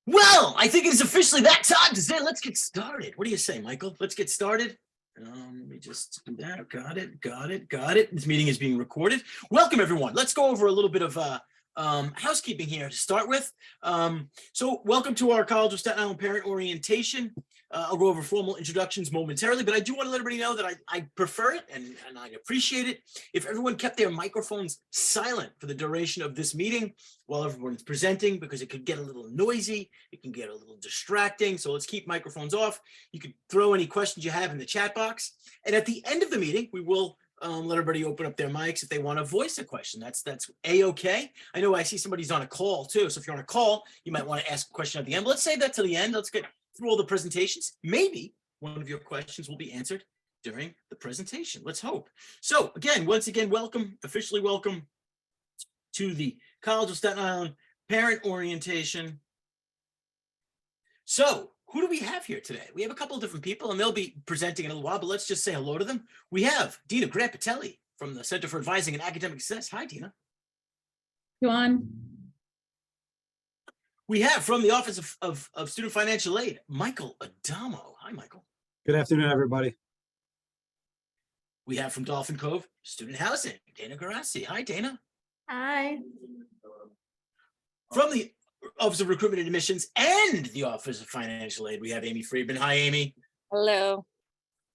Well, I think it is officially that time to say, let's get started. What do you say, Michael? Let's get started. Let me just do that. Got it. This meeting is being recorded. Welcome, everyone. Let's go over a little bit of housekeeping here to start with. So welcome to our College of Staten Island parent orientation. I'll go over formal introductions momentarily, but I do want to let everybody know that I prefer it and I appreciate it if everyone kept their microphones silent for the duration of this meeting while everyone's presenting, because it could get a little noisy, it can get a little distracting. So let's keep microphones off. You can throw any questions you have in the chat box. And at the end of the meeting, we will let everybody open up their mics if they want to voice a question. That's A-okay. I know I see somebody's on a call too. So if you're on a call, you might want to ask a question at the end. But let's save that to the end. Let's get through all the presentations. Maybe one of your questions will be answered during the presentation. Let's hope. So again, once again, welcome, officially welcome to the College of Staten Island parent orientation. So who do we have here today? We have a couple of different people and they'll be presenting in a little while, but let's just say hello to them. We have Dina Grant-Patelli from the Center for Advising and Academic Success. Hi, Dina. You on? We have from the Office of Student Financial Aid, Michael Adamo. Hi, Michael. Good afternoon, everybody. We have from Dolphin Cove Student Housing, Dana Garassi. Hi, Dana. Hi. From the Office of Recruitment and Admissions and the Office of Financial Aid, we have Amy Friedman. Hi, Amy. Hello.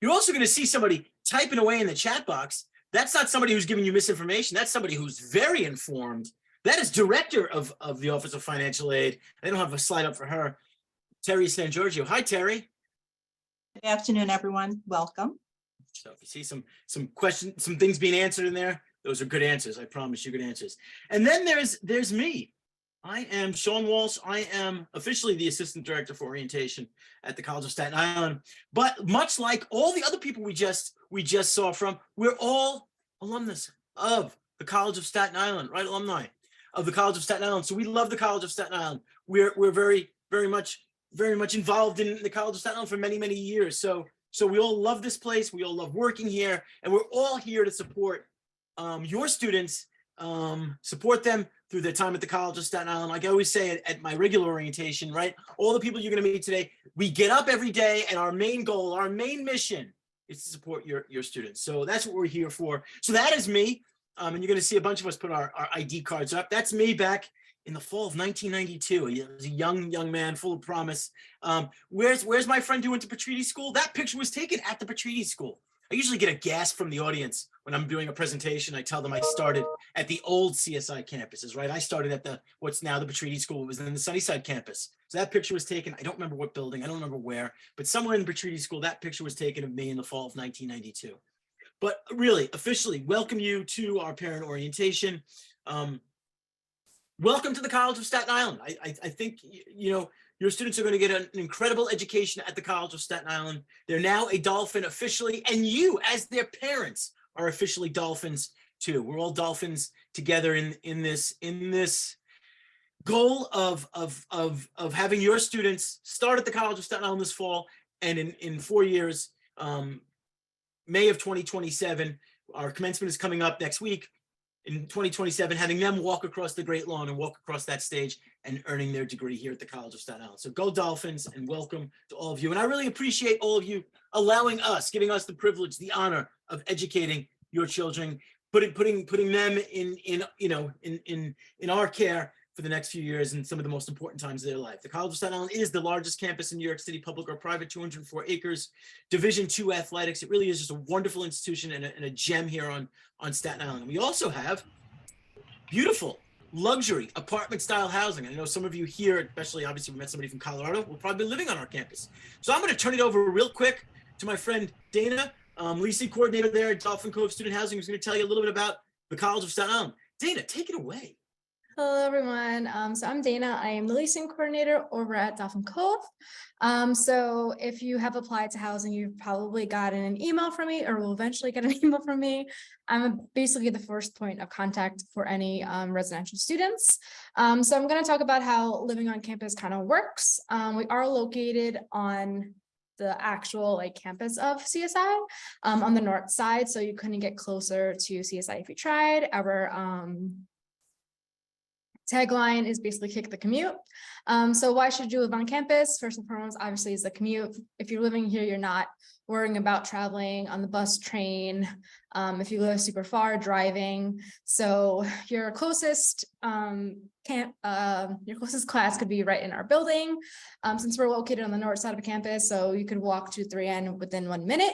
You're also going to see somebody typing away in the chat box. That's not somebody who's giving you misinformation. That's somebody who's very informed. That is Director of the Office of Financial Aid. I don't have a slide up for her. Terry San Giorgio. Hi, Terry. Good afternoon, everyone. Welcome. So if you see some questions, some things being answered in there, those are good answers. I promise you good answers. And then there's me. I am Sean Walsh. I am officially the Assistant Director for Orientation at the College of Staten Island. But much like all the other people we just saw from, we're all alumnus of the College of Staten Island, right? Alumni of the College of Staten Island. So we love the College of Staten Island. We're very much involved in the College of Staten Island for many years. So we all love this place. We all love working here, and we're all here to support your students, support them through their time at the College of Staten Island. Like I always say at my regular orientation, right? All the people you're going to meet today, we get up every day, and our main goal, our main mission is to support your students. So that's what we're here for. So that is me. And you're going to see a bunch of us put our ID cards up. That's me back in the fall of 1992. He was a young man full of promise. Where's my friend who went to Petriti School? That picture was taken at the Petriti School. I usually get a gasp from the audience when I'm doing a presentation. I tell them I started at the old CSI campuses, right? I started at what's now the Petriti School. It was in the Sunnyside campus. So that picture was taken. I don't remember what building. I don't remember where, but somewhere in the Petriti School, that picture was taken of me in the fall of 1992. But really, officially, welcome you to our parent orientation. Welcome to the College of Staten Island. I think, you know, your students are going to get an incredible education at the College of Staten Island. They're now a Dolphin officially, and you, as their parents, are officially Dolphins too. We're all Dolphins together in this goal of having your students start at the College of Staten Island this fall, and in 4 years, May of 2027, our commencement is coming up next week. In 2027, having them walk across the Great Lawn and walk across that stage and earning their degree here at the College of Staten Island. So go Dolphins, and welcome to all of you. And I really appreciate all of you allowing us, giving us the privilege, the honor of educating your children, putting them in our care for the next few years and some of the most important times of their life. The College of Staten Island is the largest campus in New York City, public or private, 204 acres, Division II athletics. It really is just a wonderful institution and a gem here on Staten Island. We also have beautiful luxury apartment style housing. I know some of you here, especially obviously we met somebody from Colorado, will probably be living on our campus. So I'm going to turn it over real quick to my friend Dana, leasing coordinator there at Dolphin Cove Student Housing, who's going to tell you a little bit about the College of Staten Island. Dana, take it away. Hello, everyone. So I'm Dana. I am the leasing coordinator over at Dolphin Cove. So if you have applied to housing, you've probably gotten an email from me or will eventually get an email from me. I'm basically the first point of contact for any residential students. So I'm going to talk about how living on campus kind of works. We are located on the actual campus of CSI on the north side. So you couldn't get closer to CSI if you tried. Our Tagline is basically kick the commute. So why should you live on campus? First and foremost, obviously, is the commute. If you're living here, you're not worrying about traveling on the bus, train. If you live super far, driving. So your closest your closest class could be right in our building, since we're located on the north side of campus. So you could walk to 3N within 1 minute.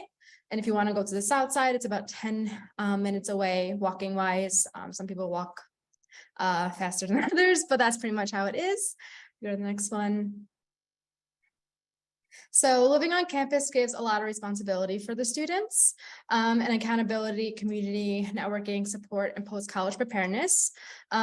And if you want to go to the south side, it's about 10 minutes away, walking wise. Some people walk faster than others, but that's pretty much how it is. Go to the next one. So living on campus gives a lot of responsibility for the students, and accountability, community, networking, support, and post-college preparedness.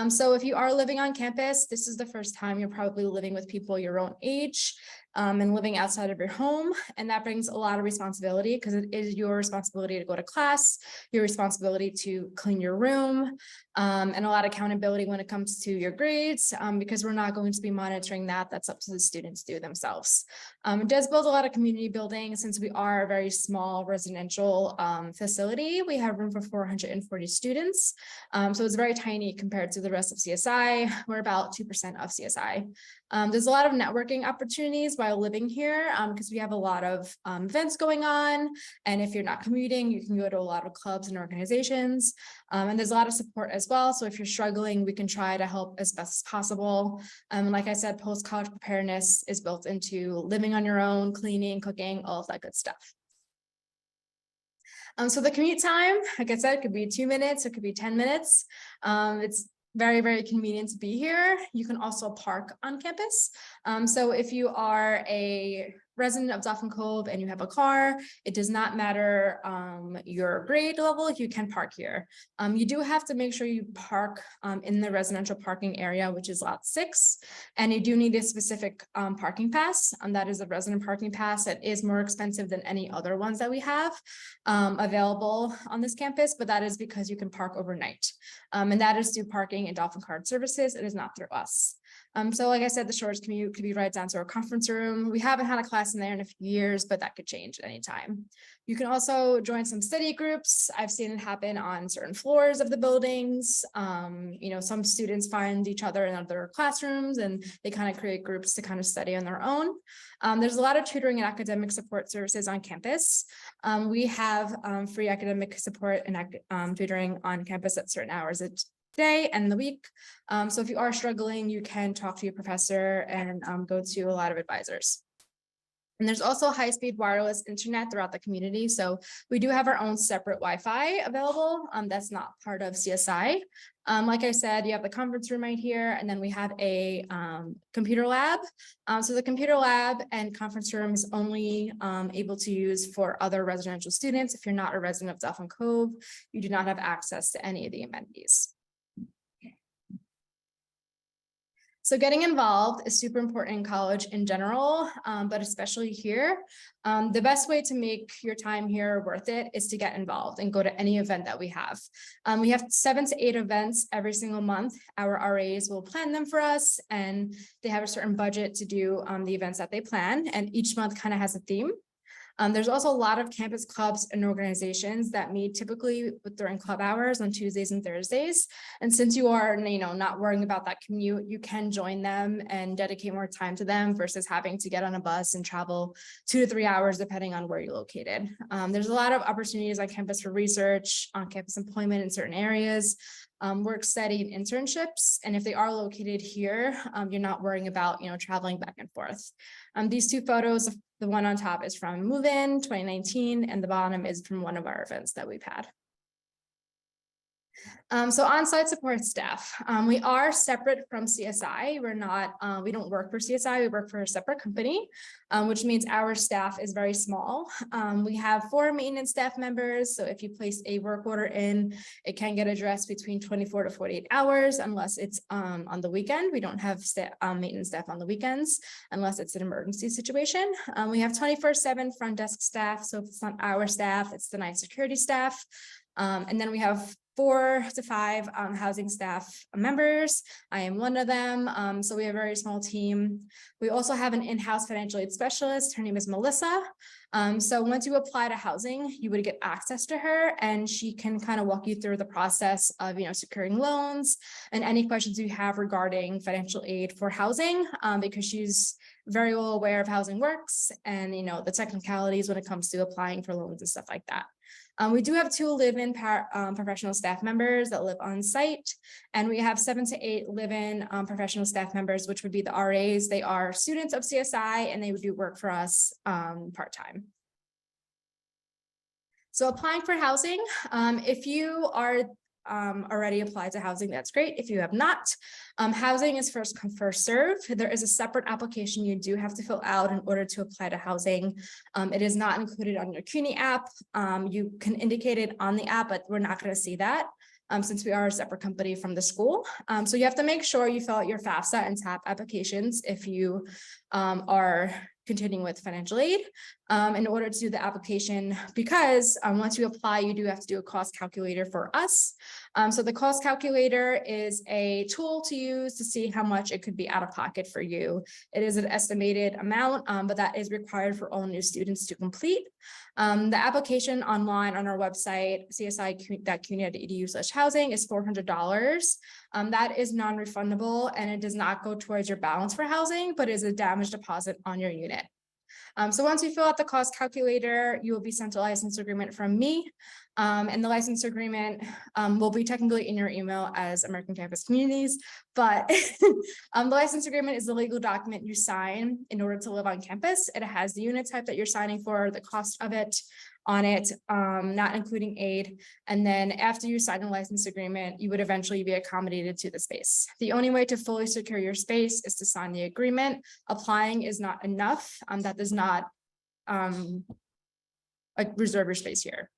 So if you are living on campus, this is the first time you're probably living with people your own age, and living outside of your home. And that brings a lot of responsibility because it is your responsibility to go to class, your responsibility to clean your room, and a lot of accountability when it comes to your grades, because we're not going to be monitoring that. That's up to the students to do themselves. It does build a lot of community building since we are a very small residential facility. We have room for 440 students. So it's very tiny compared to the rest of CSI. We're about 2% of CSI. There's a lot of networking opportunities while living here because we have a lot of events going on. And if you're not commuting, you can go to a lot of clubs and organizations. And there's a lot of support as well. So if you're struggling, we can try to help as best as possible. Like I said, post-college preparedness is built into living on your own, cleaning, cooking, all of that good stuff. So the commute time, like I said, could be 2 minutes, it could be 10 minutes. It's very, very convenient to be here. You can also park on campus. So if you are a resident of Dauphin Cove and you have a car, it does not matter your grade level, you can park here. You do have to make sure you park in the residential parking area, which is lot 6. And you do need a specific parking pass. That is a resident parking pass that is more expensive than any other ones that we have available on this campus, but that is because you can park overnight. And that is through parking and Dolphin Card Services. It is not through us. So like I said, the shortest commute could be right down to our conference room. We haven't had a class in there in a few years, but that could change at any time. You can also join some study groups. I've seen it happen on certain floors of the buildings. You know, some students find each other in other classrooms and they kind of create groups to kind of study on their own. There's a lot of tutoring and academic support services on campus. We have free academic support and tutoring on campus at certain hours at day and the week. So if you are struggling, you can talk to your professor and go to a lot of advisors. And there's also high-speed wireless internet throughout the community. So we do have our own separate Wi-Fi available. That's not part of CSI. Like I said, you have the conference room right here, and then we have a computer lab. So the computer lab and conference room is only able to use for other residential students. If you're not a resident of Dauphin Cove, you do not have access to any of the amenities. So getting involved is super important in college in general, but especially here. The best way to make your time here worth it is to get involved and go to any event that we have. We have 7 to 8 events every single month. Our RAs will plan them for us, and they have a certain budget to do the events that they plan, and each month kind of has a theme. There's also a lot of campus clubs and organizations that meet typically during club hours on Tuesdays and Thursdays. And since you are, not worrying about that commute, you can join them and dedicate more time to them versus having to get on a bus and travel 2 to 3 hours, depending on where you're located. There's a lot of opportunities on campus for research, on campus employment in certain areas, work study and internships. And if they are located here, you're not worrying about, traveling back and forth. These 2 photos, the one on top is from Move In 2019, and the bottom is from one of our events that we've had. So on-site support staff, we are separate from CSI. We're not, we don't work for CSI, we work for a separate company, which means our staff is very small. We have 4 maintenance staff members. So if you place a work order in, it can get addressed between 24 to 48 hours, unless it's on the weekend. We don't have maintenance staff on the weekends, unless it's an emergency situation. We have 24/7 front desk staff. So if it's not our staff, it's the night security staff. And then we have 4 to 5 housing staff members. I am one of them. So we have a very small team. We also have an in-house financial aid specialist. Her name is Melissa. So once you apply to housing, you would get access to her, and she can kind of walk you through the process of, securing loans and any questions you have regarding financial aid for housing, because she's very well aware of how housing works and, the technicalities when it comes to applying for loans and stuff like that. We do have 2 live-in professional staff members that live on site, and we have 7 to 8 live-in professional staff members, which would be the RAs. They are students of CSI, and they would do work for us part-time. So applying for housing, if you are already applied to housing, that's great. If you have not, housing is first come, first serve. There is a separate application you do have to fill out in order to apply to housing. It is not included on your CUNY app. You can indicate it on the app, but we're not going to see that since we are a separate company from the school. So you have to make sure you fill out your FAFSA and TAP applications if you are continuing with financial aid in order to do the application, because once you apply, you do have to do a cost calculator for us. So the cost calculator is a tool to use to see how much it could be out of pocket for you. It is an estimated amount, but that is required for all new students to complete. The application online on our website, csi.cuny.edu/housing, is $400. That is non-refundable, and it does not go towards your balance for housing, but is a damage deposit on your unit. So once you fill out the cost calculator, you will be sent a license agreement from me. And the license agreement will be technically in your email as American Campus Communities, but the license agreement is the legal document you sign in order to live on campus. It has the unit type that you're signing for, the cost of it on it, not including aid. And then after you sign a license agreement, you would eventually be accommodated to the space. The only way to fully secure your space is to sign the agreement. Applying is not enough. That does not reserve your space here.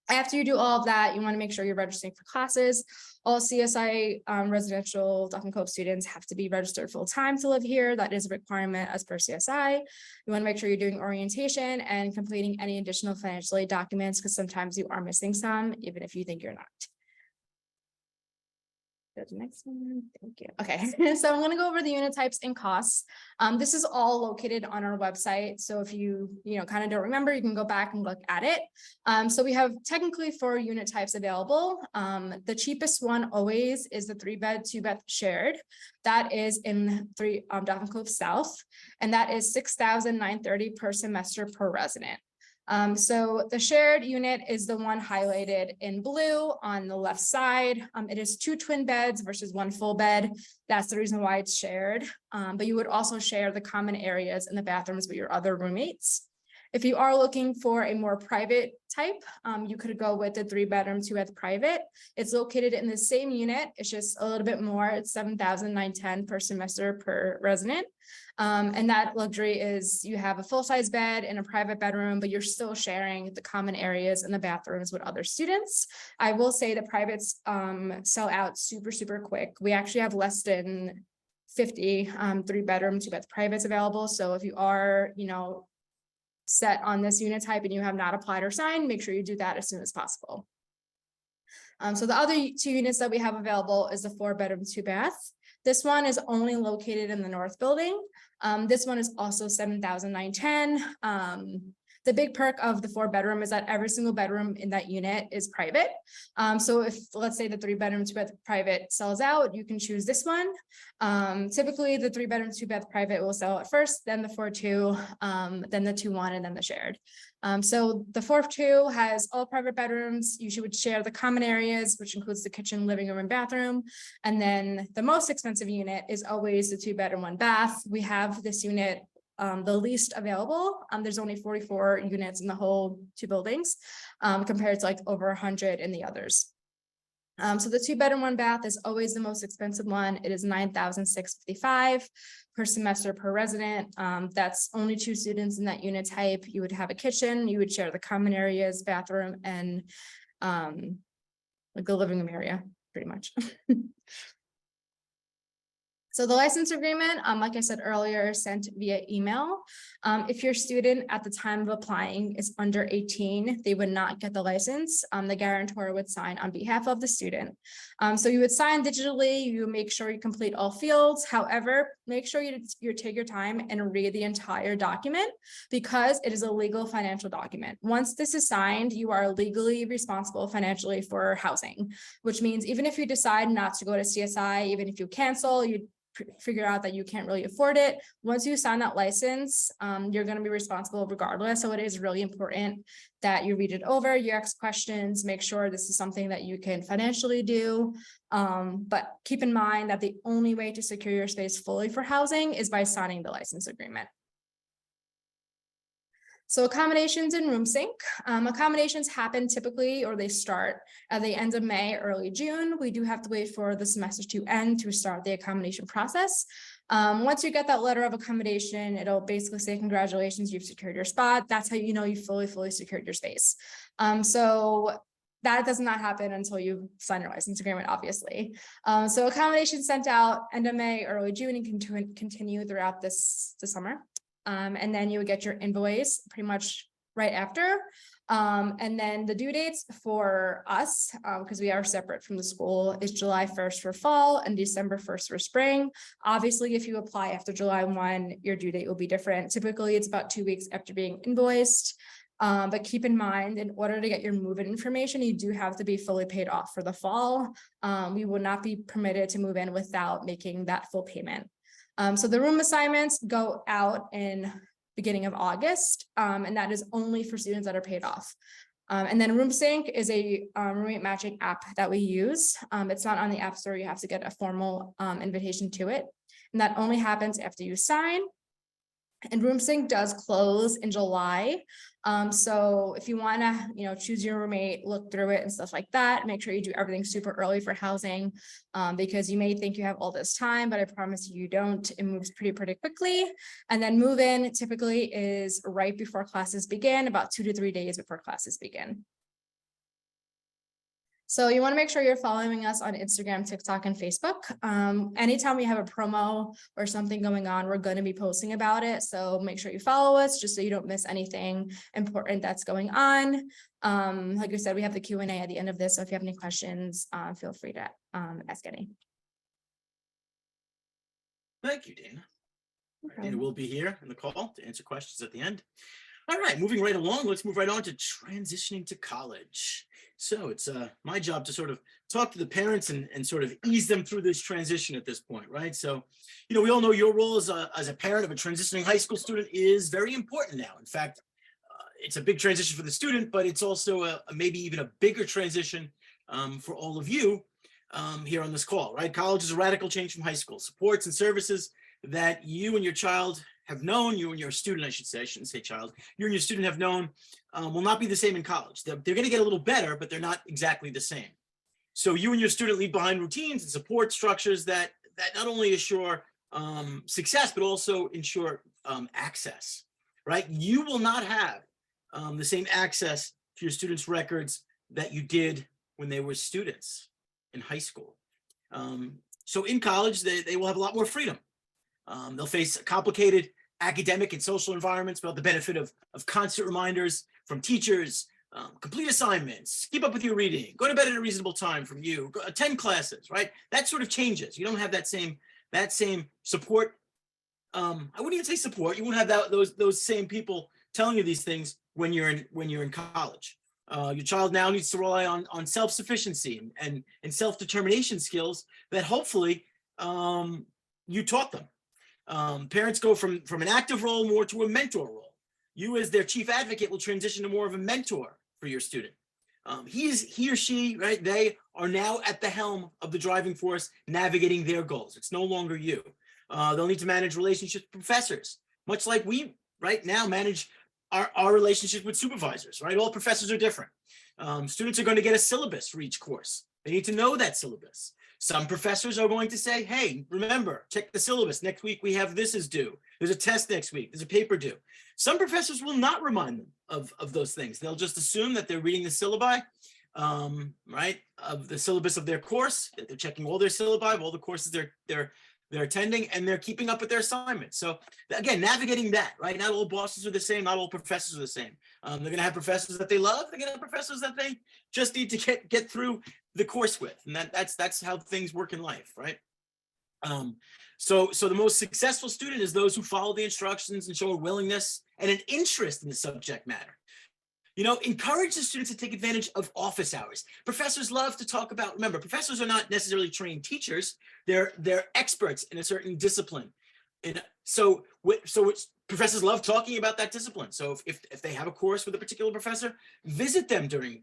After you do all of that, you want to make sure you're registering for classes. All CSI residential Dolphin Cove students have to be registered full-time to live here. That is a requirement as per CSI. You want to make sure you're doing orientation and completing any additional financial aid documents, because sometimes you are missing some, even if you think you're not. Go to the next one. Thank you. Okay, so I'm going to go over the unit types and costs. This is all located on our website. So if you kind of don't remember, you can go back and look at it. So we have technically 4 unit types available. The cheapest one always is the 3-bed, 2-bath shared. That is in Dolphin Cove South, and that is $6,930 per semester per resident. So the shared unit is the one highlighted in blue on the left side. It is 2 twin beds versus 1 full bed. That's the reason why it's shared. But you would also share the common areas in the bathrooms with your other roommates. If you are looking for a more private type, you could go with the 3-bedroom, 2-bath private. It's located in the same unit. It's just a little bit more. It's $7,910 per semester per resident. And that luxury is you have a full-size bed in a private bedroom, but you're still sharing the common areas and the bathrooms with other students. I will say the privates sell out super, super quick. We actually have less than 50 3-bedroom, 2-bath privates available. So if you are, set on this unit type and you have not applied or signed, make sure you do that as soon as possible. So the other 2 units that we have available is the 4-bedroom, 2-bath. This one is only located in the north building. This one is also $7,910. The big perk of the 4-bedroom is that every single bedroom in that unit is private. So if, let's say, the 3-bedroom, 2-bath private sells out, you can choose this one. Typically, the 3-bedroom, 2-bath private will sell out first, then the 4-2, then the 2-1, and then the shared. So the 4-2 has all private bedrooms. You should share the common areas, which includes the kitchen, living room, and bathroom. And then the most expensive unit is always the 2-bedroom, 1-bath. We have this unit the least available. There's only 44 units in the whole 2 buildings, compared to like over 100 in the others. So the 2-bedroom, 1-bath is always the most expensive one. It is $9,655 per semester per resident. That's only 2 students in that unit type. You would have a kitchen, you would share the common areas, bathroom, and like the living room area, pretty much. So the license agreement, like I said earlier, is sent via email. If your student at the time of applying is under 18, they would not get the license. The guarantor would sign on behalf of the student. So you would sign digitally, you make sure you complete all fields. However, make sure you take your time and read the entire document because it is a legal financial document. Once this is signed, you are legally responsible financially for housing, which means even if you decide not to go to CSI, even if you cancel, you figure out that you can't really afford it. Once you sign that license, you're going to be responsible regardless. So it is really important that you read it over, you ask questions, make sure this is something that you can financially do. But keep in mind that the only way to secure your space fully for housing is by signing the license agreement. So accommodations and room sync. Accommodations happen typically, or they start at the end of May, early June. We do have to wait for the semester to end to start the accommodation process. Once you get that letter of accommodation, it'll basically say, congratulations, you've secured your spot. That's how you know you fully secured your space. So that does not happen until you sign your license agreement, obviously. So accommodations sent out end of May, early June, and continue throughout the summer. And then you would get your invoice pretty much right after. And then the due dates for us, because we are separate from the school, is July 1st for fall and December 1st for spring. Obviously, if you apply after July 1, your due date will be different. Typically, it's about 2 weeks after being invoiced. But keep in mind, in order to get your move-in information, you do have to be fully paid off for the fall. We will not be permitted to move in without making that full payment. So the room assignments go out in beginning of August, and that is only for students that are paid off. And then Room Sync is a roommate matching app that we use. It's not on the App Store. You have to get a formal invitation to it. And that only happens after you sign. And Room Sync does close in July. So if you want to, choose your roommate, look through it and stuff like that, make sure you do everything super early for housing, because you may think you have all this time, but I promise you don't. It moves pretty quickly. And then move in typically is right before classes begin, about 2 to 3 days before classes begin. So you want to make sure you're following us on Instagram, TikTok, and Facebook. Anytime we have a promo or something going on, we're going to be posting about it. So make sure you follow us just so you don't miss anything important that's going on. Like I said, we have the Q&A at the end of this. So if you have any questions, feel free to ask any. Thank you, Dana. Okay. Dana will be here in the call to answer questions at the end. All right, moving right along, let's move right on to transitioning to college. So it's my job to sort of talk to the parents and sort of ease them through this transition at this point, right? So, we all know your role as a parent of a transitioning high school student is very important now. In fact, it's a big transition for the student, but it's also a maybe even a bigger transition for all of you here on this call, right? College is a radical change from high school. Supports and services that you and your child have known, you and your student, I shouldn't say child, you and your student have known will not be the same in college. They're going to get a little better, but they're not exactly the same. So you and your student leave behind routines and support structures that not only assure success, but also ensure access, right? You will not have the same access to your students' records that you did when they were students in high school. So in college, they will have a lot more freedom. They'll face complicated academic and social environments without the benefit of constant reminders from teachers, complete assignments, keep up with your reading, go to bed at a reasonable time from you, attend classes, right? That sort of changes. You don't have that same support. I wouldn't even say support. You won't have those same people telling you these things when you're in college. Your child now needs to rely on self-sufficiency and self-determination skills that hopefully you taught them. Parents go from an active role more to a mentor role. You as their chief advocate will transition to more of a mentor for your student. He or she, right? They are now at the helm of the driving force, navigating their goals. It's no longer you. They'll need to manage relationships with professors, much like we right now manage our relationship with supervisors, right? All professors are different. Students are going to get a syllabus for each course. They need to know that syllabus. Some professors are going to say, hey, remember, check the syllabus. Next week, we have this is due. There's a test next week. There's a paper due. Some professors will not remind them of those things. They'll just assume that they're reading the syllabi, right, of the syllabus of their course, that they're checking all their syllabi of all the courses they're they're attending, and they're keeping up with their assignments. So again, navigating that, right? Not all bosses are the same, not all professors are the same. They're going to have professors that they love. They're going to have professors that they just need to get through the course with, and that's how things work in life, right? So the most successful student is those who follow the instructions and show a willingness and an interest in the subject matter. You know, encourage the students to take advantage of office hours. Professors love to talk about, remember, professors are not necessarily trained teachers. They're experts in a certain discipline. And so professors love talking about that discipline. So if they have a course with a particular professor, visit them during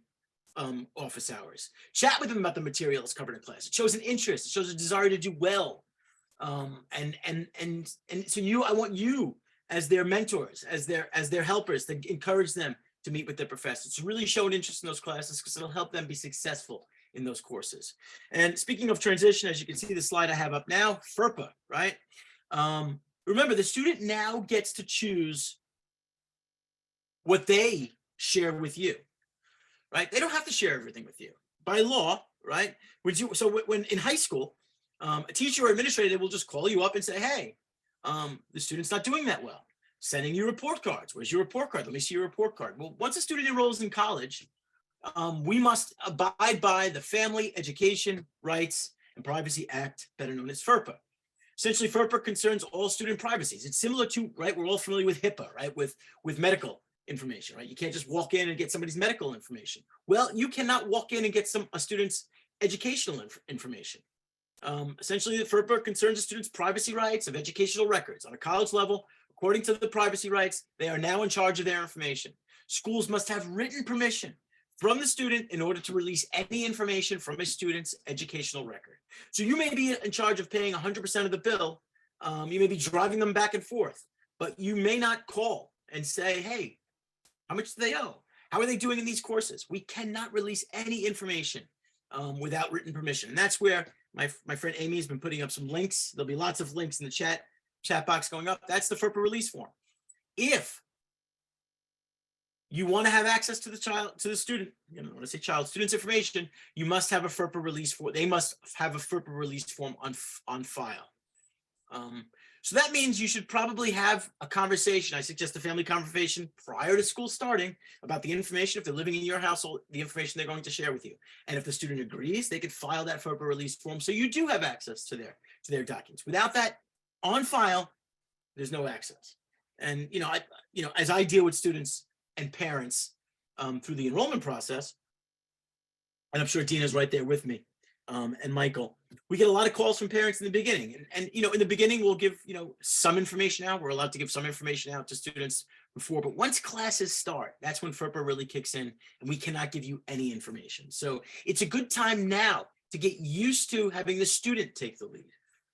office hours. Chat with them about the materials covered in class. It shows an interest. It shows a desire to do well. And so I want you as their mentors, as their helpers, to encourage them to meet with their professors, to really show an interest in those classes, because it'll help them be successful in those courses. And speaking of transition, as you can see the slide I have up now, FERPA, right? Remember, the student now gets to choose what they share with you, right? They don't have to share everything with you by law, right? When in high school, a teacher or administrator will just call you up and say, hey, the student's not doing that well. Sending you report cards. Where's your report card? Let me see your report card. Well, once a student enrolls in college, we must abide by the Family Education Rights and Privacy Act, better known as FERPA. Essentially, FERPA concerns all student privacies. It's similar to, right, we're all familiar with HIPAA, right, with medical information, right? You can't just walk in and get somebody's medical information. Well, you cannot walk in and get a student's educational information. Essentially, the FERPA concerns the students' privacy rights of educational records. On a college level, according to the privacy rights, they are now in charge of their information. Schools must have written permission from the student in order to release any information from a student's educational record. So you may be in charge of paying 100% of the bill. You may be driving them back and forth, but you may not call and say, hey, how much do they owe? How are they doing in these courses? We cannot release any information without written permission. And that's where my friend Amy has been putting up some links. There'll be lots of links in the chat box going up. That's the FERPA release form. If you want to have access to the student, when I say student's information, you must have a FERPA release form. They must have a FERPA release form on file. So that means you should probably have a conversation. I suggest a family conversation prior to school starting about the information. If they're living in your household, the information they're going to share with you. And if the student agrees, they could file that FERPA release form so you do have access to their documents. Without that on file, there's no access. And as I deal with students and parents through the enrollment process, and I'm sure Dina's right there with me, and Michael, we get a lot of calls from parents in the beginning. And in the beginning, we'll give, some information out. We're allowed to give some information out to students before, but once classes start, that's when FERPA really kicks in, and we cannot give you any information. So it's a good time now to get used to having the student take the lead.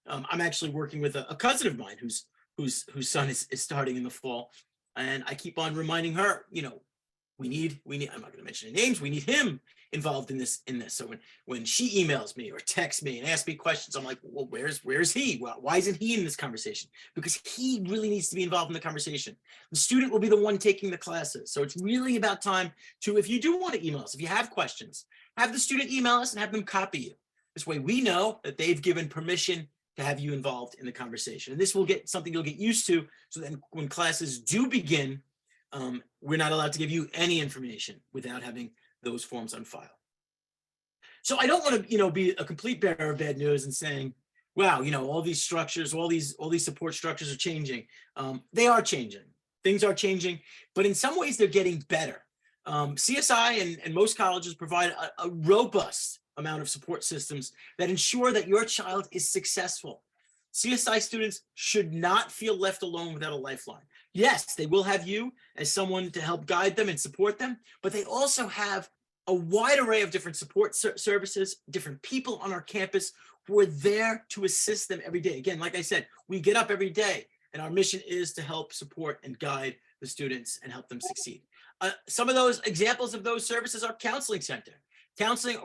I'm actually working with a cousin of mine whose son is starting in the fall. And I keep on reminding her, we need, I'm not going to mention any names. We need him involved in this. So when she emails me or texts me and asks me questions, I'm like, well, where's he? Well, why isn't he in this conversation? Because he really needs to be involved in the conversation. The student will be the one taking the classes. So it's really about time to, if you do want to email us, if you have questions, have the student email us and have them copy you. This way we know that they've given permission to have you involved in the conversation. And this will get something you'll get used to, so then when classes do begin, we're not allowed to give you any information without having those forms on file. So I don't want to, be a complete bearer of bad news and saying, wow, all these structures, all these support structures are changing. They are changing. Things are changing, but in some ways they're getting better. CSI and most colleges provide a robust amount of support systems that ensure that your child is successful. CSI students should not feel left alone without a lifeline. Yes, they will have you as someone to help guide them and support them, but they also have a wide array of different support services, different people on our campus who are there to assist them every day. Again, like I said, we get up every day and our mission is to help support and guide the students and help them succeed. Some of those examples of those services are counseling center.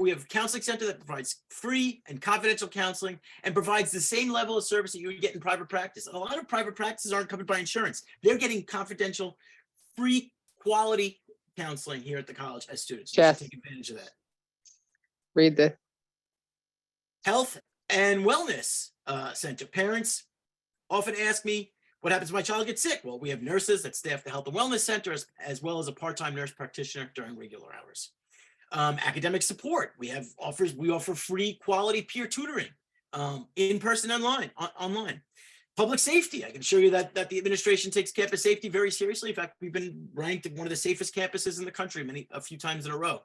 We have a counseling center that provides free and confidential counseling and provides the same level of service that you would get in private practice. And a lot of private practices aren't covered by insurance. They're getting confidential, free, quality counseling here at the college as students. You should take advantage of that. Read the Health and wellness center. Parents often ask me, what happens if my child gets sick? Well, we have nurses that staff the health and wellness center, as well as a part-time nurse practitioner during regular hours. Academic support. We offer free quality peer tutoring, in person, online. Public safety. I can show you that the administration takes campus safety very seriously. In fact, we've been ranked one of the safest campuses in the country a few times in a row.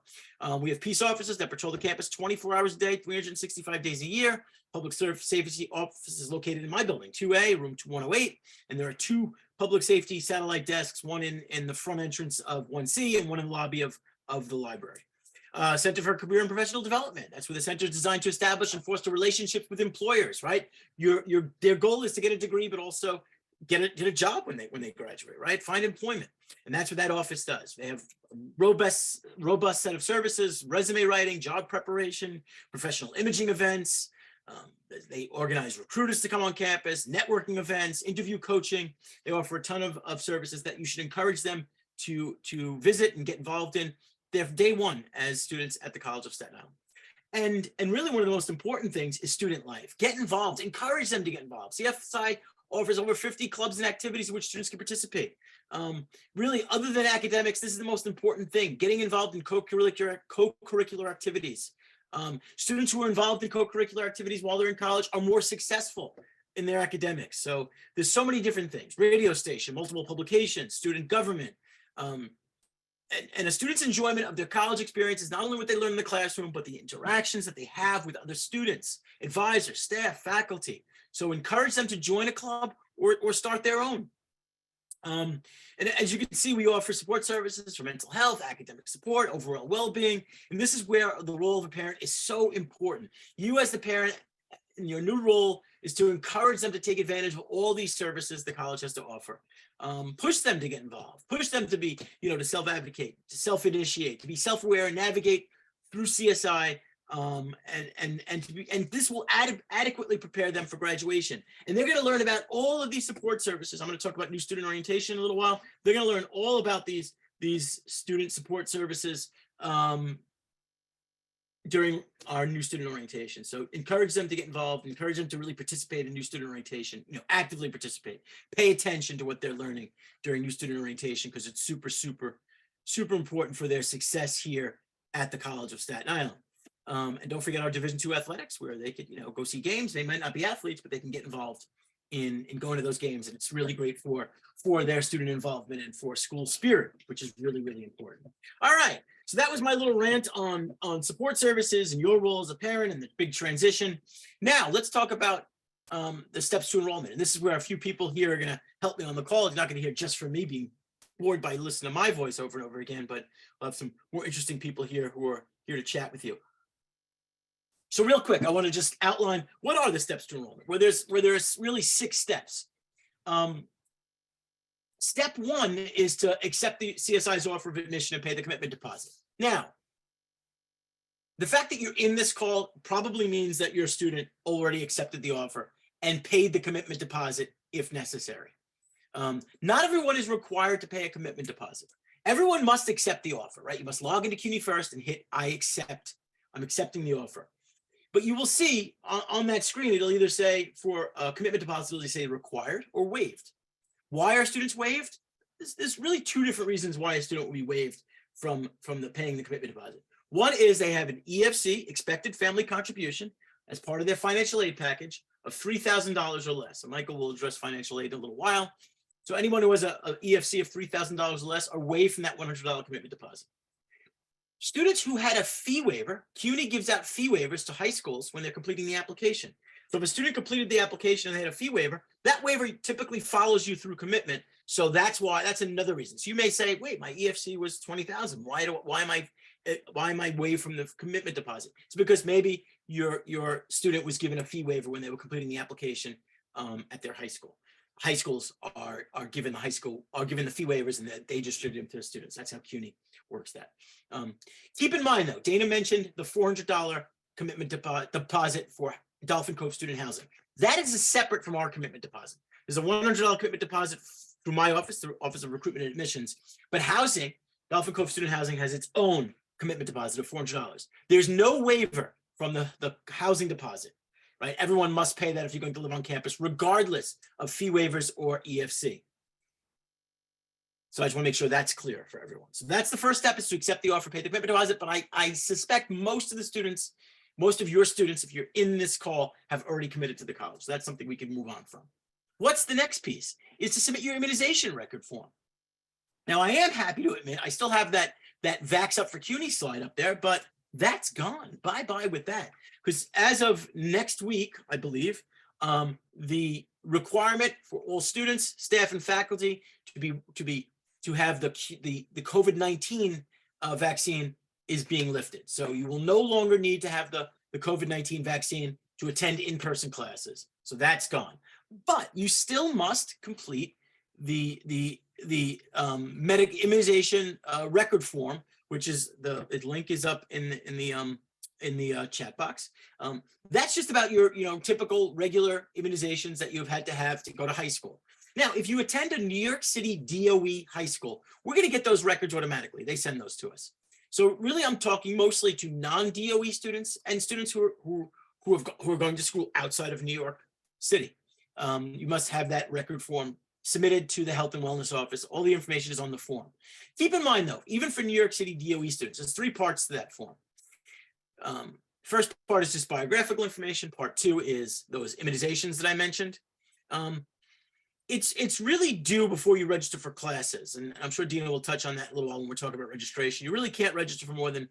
We have peace officers that patrol the campus 24 hours a day, 365 days a year. Public safety office is located in my building, 2A, room 108. And there are 2 public safety satellite desks, one in the front entrance of 1C and one in the lobby of the library. Center for Career and Professional Development. That's where the center is designed to establish and foster relationships with employers, right? Their goal is to get a degree, but also get a job when they graduate, right? Find employment. And that's what that office does. They have a robust set of services, resume writing, job preparation, professional imaging events. They organize recruiters to come on campus, networking events, interview coaching. They offer a ton of services that you should encourage them to visit and get involved in. They're day one as students at the College of Staten Island. And really one of the most important things is student life. Get involved, encourage them to get involved. CFSI offers over 50 clubs and activities in which students can participate. Really, other than academics, this is the most important thing, getting involved in co-curricular activities. Students who are involved in co-curricular activities while they're in college are more successful in their academics. So there's so many different things: radio station, multiple publications, student government. And a student's enjoyment of their college experience is not only what they learn in the classroom, but the interactions that they have with other students, advisors, staff, faculty. So encourage them to join a club or start their own. And as you can see, we offer support services for mental health, academic support, overall well-being. And this is where the role of a parent is so important. You as the parent, in your new role, is to encourage them to take advantage of all these services the college has to offer. Push them to get involved, push them to be, to self-advocate, to self-initiate, to be self-aware and navigate through CSI. And this will adequately prepare them for graduation. And they're going to learn about all of these support services. I'm going to talk about new student orientation in a little while. They're going to learn all about these student support services during our new student orientation. So encourage them to get involved, encourage them to really participate in new student orientation, actively participate, pay attention to what they're learning during new student orientation, because it's super, super, super important for their success here at the College of Staten Island. And don't forget our Division II athletics, where they could, go see games. They might not be athletes, but they can get involved in going to those games. And it's really great for their student involvement and for school spirit, which is really, really important. All right. So that was my little rant on support services and your role as a parent and the big transition. Now let's talk about the steps to enrollment. And this is where a few people here are going to help me on the call. You're not going to hear just from me being bored by listening to my voice over and over again, but we'll have some more interesting people here who are here to chat with you. So real quick, I want to just outline what are the steps to enrollment, where there's really 6 steps. Step 1 is to accept the CSI's offer of admission and pay the commitment deposit. Now, the fact that you're in this call probably means that your student already accepted the offer and paid the commitment deposit if necessary. Not everyone is required to pay a commitment deposit. Everyone must accept the offer, right? You must log into CUNYFirst and hit I accept. I'm accepting the offer. But you will see on that screen, it'll either say for a commitment deposit, it'll say required or waived. Why are students waived? There's really 2 different reasons why a student will be waived from the paying the commitment deposit. One is they have an EFC, expected family contribution, as part of their financial aid package of $3,000 or less. So Michael will address financial aid in a little while. So anyone who has a EFC of $3,000 or less are waived from that $100 commitment deposit. Students who had a fee waiver, CUNY gives out fee waivers to high schools when they're completing the application. So if a student completed the application and they had a fee waiver, that waiver typically follows you through commitment. So that's another reason. So you may say, wait, my EFC was $20,000. Why am I waived from the commitment deposit? It's because maybe your student was given a fee waiver when they were completing the application at their high school. High schools are given the fee waivers, and that they distribute them to the students. That's how CUNY works that. Keep in mind though, Dana mentioned the $400 commitment deposit for Dolphin Cove student housing. That is separate from our commitment deposit. There's a $100 commitment deposit through my office, through Office of Recruitment and Admissions, but housing, Dolphin Cove student housing has its own commitment deposit of $400. There's no waiver from the housing deposit. right? Everyone must pay that if you're going to live on campus, regardless of fee waivers or EFC. So I just want to make sure that's clear for everyone. So that's the first step, is to accept the offer, pay the commitment deposit. But I suspect most of the students, most of your students, if you're in this call, have already committed to the college. So that's something we can move on from. What's the next piece? Is to submit your immunization record form. Now, I am happy to admit I still have that Vax Up for CUNY slide up there, but that's gone. Bye-bye with that. Because as of next week, I believe, the requirement for all students, staff, and faculty to have the COVID-19 vaccine is being lifted. So you will no longer need to have the COVID-19 vaccine to attend in-person classes. So that's gone. But you still must complete the medic immunization record form, which is the link is up in the chat box. That's just about your typical regular immunizations that you've had to have to go to high school. Now, if you attend a New York City DOE high school, we're going to get those records automatically. They send those to us. So really, I'm talking mostly to non-DOE students and students who are going to school outside of New York City. You must have that record form submitted to the Health and Wellness Office. All the information is on the form. Keep in mind, though, even for New York City DOE students, there's 3 parts to that form. First part is just biographical information. Part 2 is those immunizations that I mentioned. It's really due before you register for classes. And I'm sure Dina will touch on that a little while when we're talking about registration. You really can't register for more than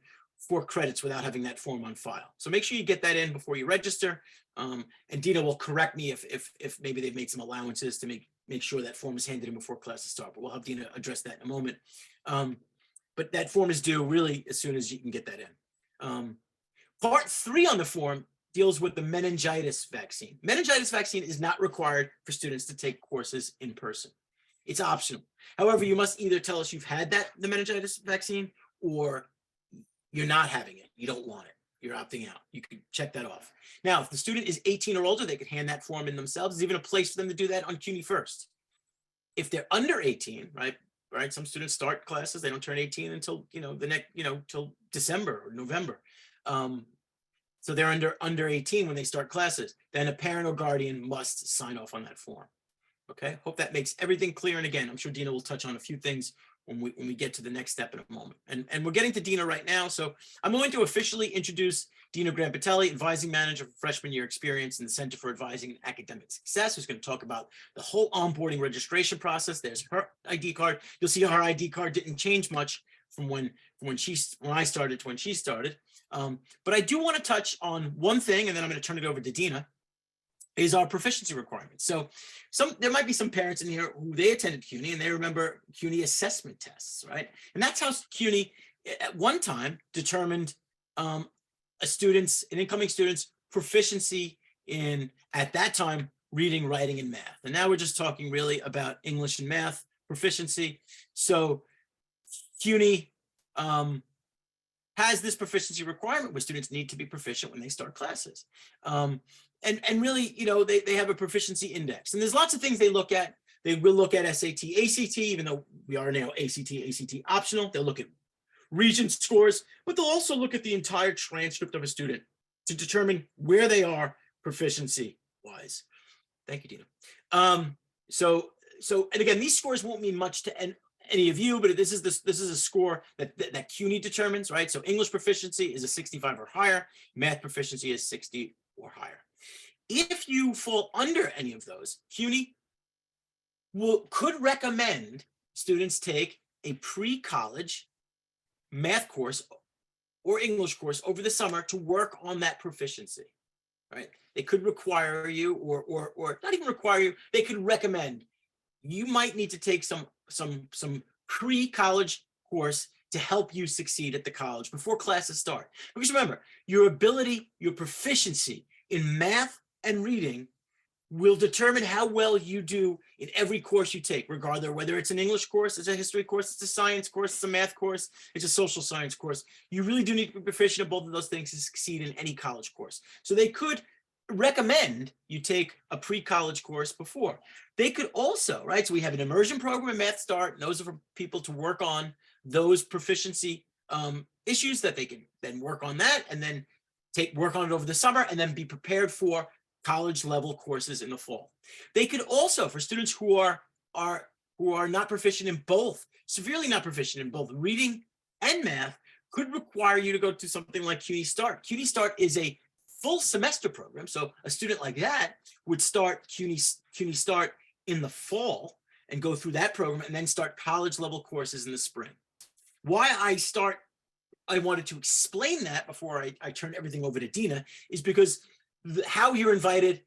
4 credits without having that form on file. So make sure you get that in before you register. And Dina will correct me if maybe they've made some allowances to make sure that form is handed in before classes start. But we'll have Dina address that in a moment. But that form is due really as soon as you can get that in. Part 3 on the form deals with the meningitis vaccine. Meningitis vaccine is not required for students to take courses in person. It's optional. However, you must either tell us you've had the meningitis vaccine, or you're not having it. You don't want it. You're opting out. You can check that off. Now, if the student is 18 or older, they could hand that form in themselves. There's even a place for them to do that on CUNYFirst. If they're under 18, right? Some students start classes, they don't turn 18 until till December or November. So they're under 18 when they start classes. Then a parent or guardian must sign off on that form. Okay, hope that makes everything clear. And again, I'm sure Dina will touch on a few things when we get to the next step in a moment. And we're getting to Dina right now. So I'm going to officially introduce Dina Grampatelli, Advising Manager for Freshman Year Experience in the Center for Advising and Academic Success, who's going to talk about the whole onboarding registration process. There's her ID card. You'll see her ID card didn't change much from when I started to when she started. But I do want to touch on one thing, and then I'm going to turn it over to Dina, is our proficiency requirements. So there might be some parents in here who they attended CUNY and they remember CUNY assessment tests, right? And that's how CUNY at one time determined an incoming student's proficiency in, at that time, reading, writing, and math. And now we're just talking really about English and math proficiency. So CUNY has this proficiency requirement where students need to be proficient when they start classes. And really, they have a proficiency index. And there's lots of things they look at. They will look at SAT, ACT, even though we are now ACT optional. They'll look at region scores, but they'll also look at the entire transcript of a student to determine where they are proficiency-wise. Thank you, Dina. So and again, these scores won't mean much to any of you, but this is a score that CUNY determines, right? So English proficiency is a 65 or higher. Math proficiency is 60 or higher. If you fall under any of those, CUNY could recommend students take a pre-college math course or English course over the summer to work on that proficiency, right? They could require you, or not even require you, they could recommend you might need to take some pre-college course to help you succeed at the college before classes start. Because remember, your ability, your proficiency in math and reading will determine how well you do in every course you take, regardless whether it's an English course, it's a history course, it's a science course, it's a math course, it's a social science course. You really do need to be proficient in both of those things to succeed in any college course. So they could recommend you take a pre-college course before. They could also, right? So we have an immersion program in Math Start, and those are for people to work on those proficiency issues that they can then work on that and then work on it over the summer and then be prepared for college level courses in the fall. They could also, for students who are not proficient in both, severely not proficient in both reading and math, could require you to go to something like CUNYStart. CUNYStart is a full semester program. So a student like that would start CUNYStart in the fall and go through that program and then start college level courses in the spring. Why I wanted to explain that before I turn everything over to Dina is because how you're invited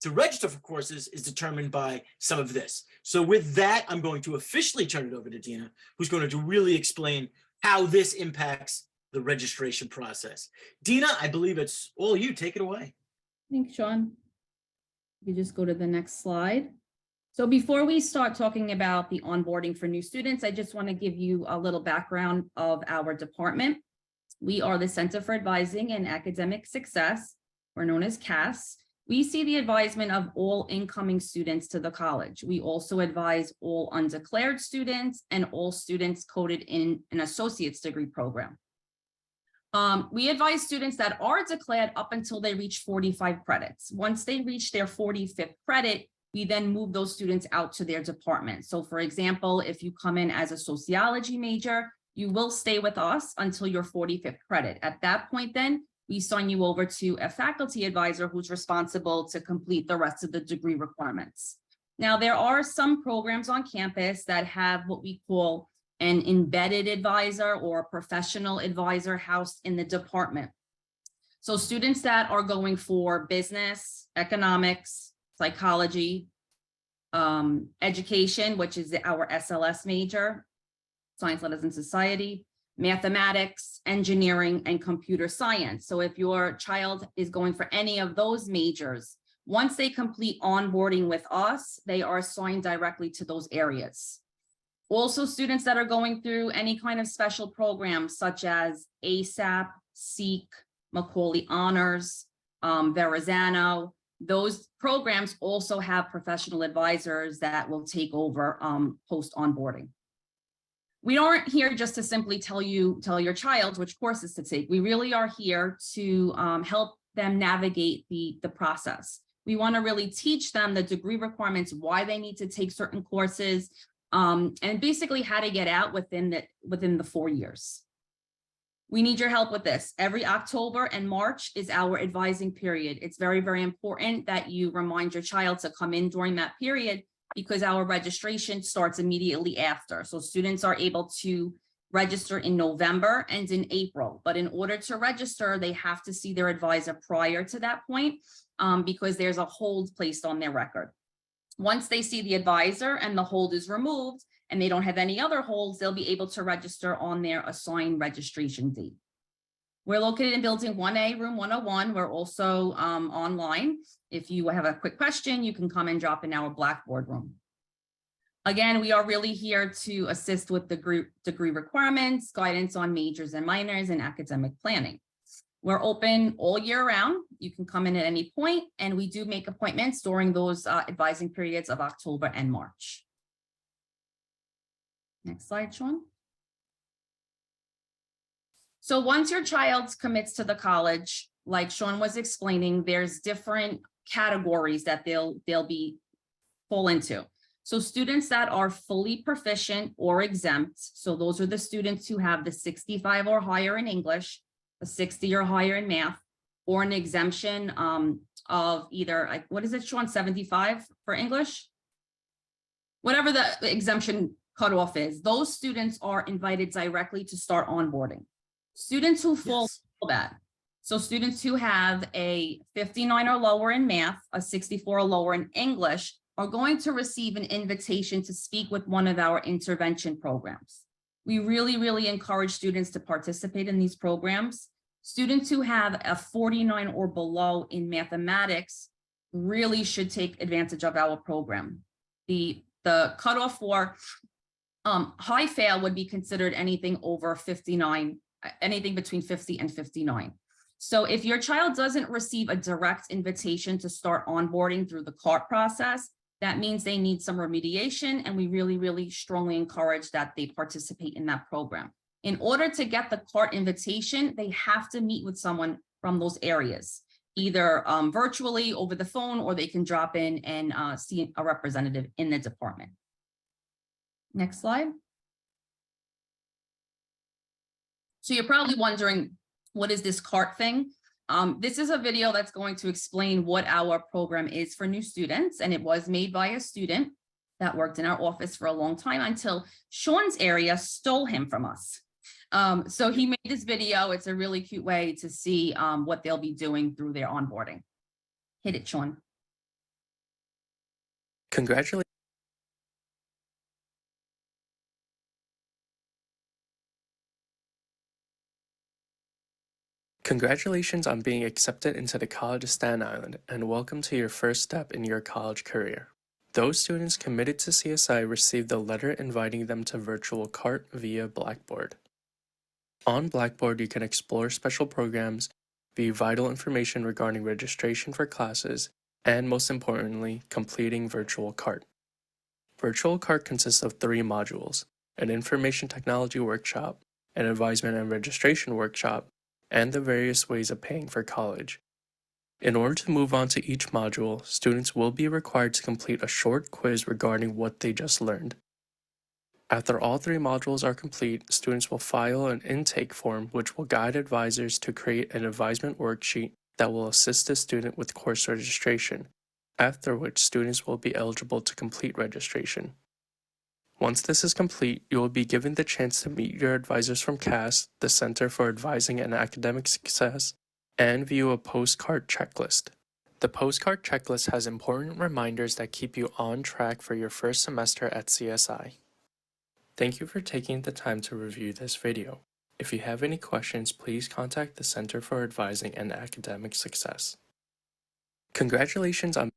to register for courses is determined by some of this. So with that, I'm going to officially turn it over to Dina, who's going to really explain how this impacts the registration process. Dina, I believe it's all you. Take it away. Thanks, Sean. You just go to the next slide. So before we start talking about the onboarding for new students, I just want to give you a little background of our department. We are the Center for Advising and Academic Success, we're known as CAS. We see the advisement of all incoming students to the college. We also advise all undeclared students and all students coded in an associate's degree program. We advise students that are declared up until they reach 45 credits. Once they reach their 45th credit, we then move those students out to their department. So for example, if you come in as a sociology major, you will stay with us until your 45th credit. At that point, then we sign you over to a faculty advisor who's responsible to complete the rest of the degree requirements. Now, there are some programs on campus that have what we call an embedded advisor or a professional advisor housed in the department. So students that are going for business, economics, psychology, education, which is our SLS major, science, letters, and society, mathematics, engineering, and computer science. So if your child is going for any of those majors, once they complete onboarding with us, they are assigned directly to those areas. Also, students that are going through any kind of special programs such as ASAP, SEEK, Macaulay Honors, Verrazano, those programs also have professional advisors that will take over post onboarding. We aren't here just to simply tell your child which courses to take. We really are here to help them navigate the process. We want to really teach them the degree requirements, why they need to take certain courses, and basically how to get out within the 4 years. We need your help with this. Every October and March is our advising period. It's very, very important that you remind your child to come in during that period because our registration starts immediately after. So students are able to register in November and in April, but in order to register, they have to see their advisor prior to that point because there's a hold placed on their record. Once they see the advisor and the hold is removed and they don't have any other holds, they'll be able to register on their assigned registration date. We're located in building 1A, room 101. We're also online. If you have a quick question, you can come and drop in our Blackboard room. Again, we are really here to assist with the degree requirements, guidance on majors and minors, and academic planning. We're open all year round. You can come in at any point, and we do make appointments during those advising periods of October and March. Next slide, Sean. So once your child commits to the college, like Sean was explaining, there's different categories that they'll fall into. So students that are fully proficient or exempt, so those are the students who have the 65 or higher in English, a 60 or higher in math, or an exemption of either, like, what is it, Sean, 75 for English? Whatever the exemption cutoff is, those students are invited directly to start onboarding. Students who fall below that, so students who have a 59 or lower in math, a 64 or lower in English, are going to receive an invitation to speak with one of our intervention programs. We really, really encourage students to participate in these programs. Students who have a 49 or below in mathematics really should take advantage of our program. The cutoff for high fail would be considered anything over 59, anything between 50 and 59. So if your child doesn't receive a direct invitation to start onboarding through the CART process, that means they need some remediation, and we really, really strongly encourage that they participate in that program. In order to get the CART invitation, they have to meet with someone from those areas. either virtually over the phone, or they can drop in and see a representative in the department. Next slide. So you're probably wondering, what is this CART thing? This is a video that's going to explain what our program is for new students, and it was made by a student that worked in our office for a long time until Sean's area stole him from us. So he made this video. It's a really cute way to see what they'll be doing through their onboarding. Hit it, Sean. Congratulations. Congratulations on being accepted into the College of Staten Island, and welcome to your first step in your college career. Those students committed to CSI received a letter inviting them to virtual CART via Blackboard. On Blackboard, you can explore special programs, view vital information regarding registration for classes, and most importantly, completing virtual CART. Virtual CART consists of 3 modules: an information technology workshop, an advisement and registration workshop, and the various ways of paying for college. In order to move on to each module, students will be required to complete a short quiz regarding what they just learned. After all 3 modules are complete, students will file an intake form which will guide advisors to create an advisement worksheet that will assist the student with course registration, after which students will be eligible to complete registration. Once this is complete, you will be given the chance to meet your advisors from CAS, the Center for Advising and Academic Success, and view a postcard checklist. The postcard checklist has important reminders that keep you on track for your first semester at CSI. Thank you for taking the time to review this video. If you have any questions, please contact the Center for Advising and Academic Success. Congratulations on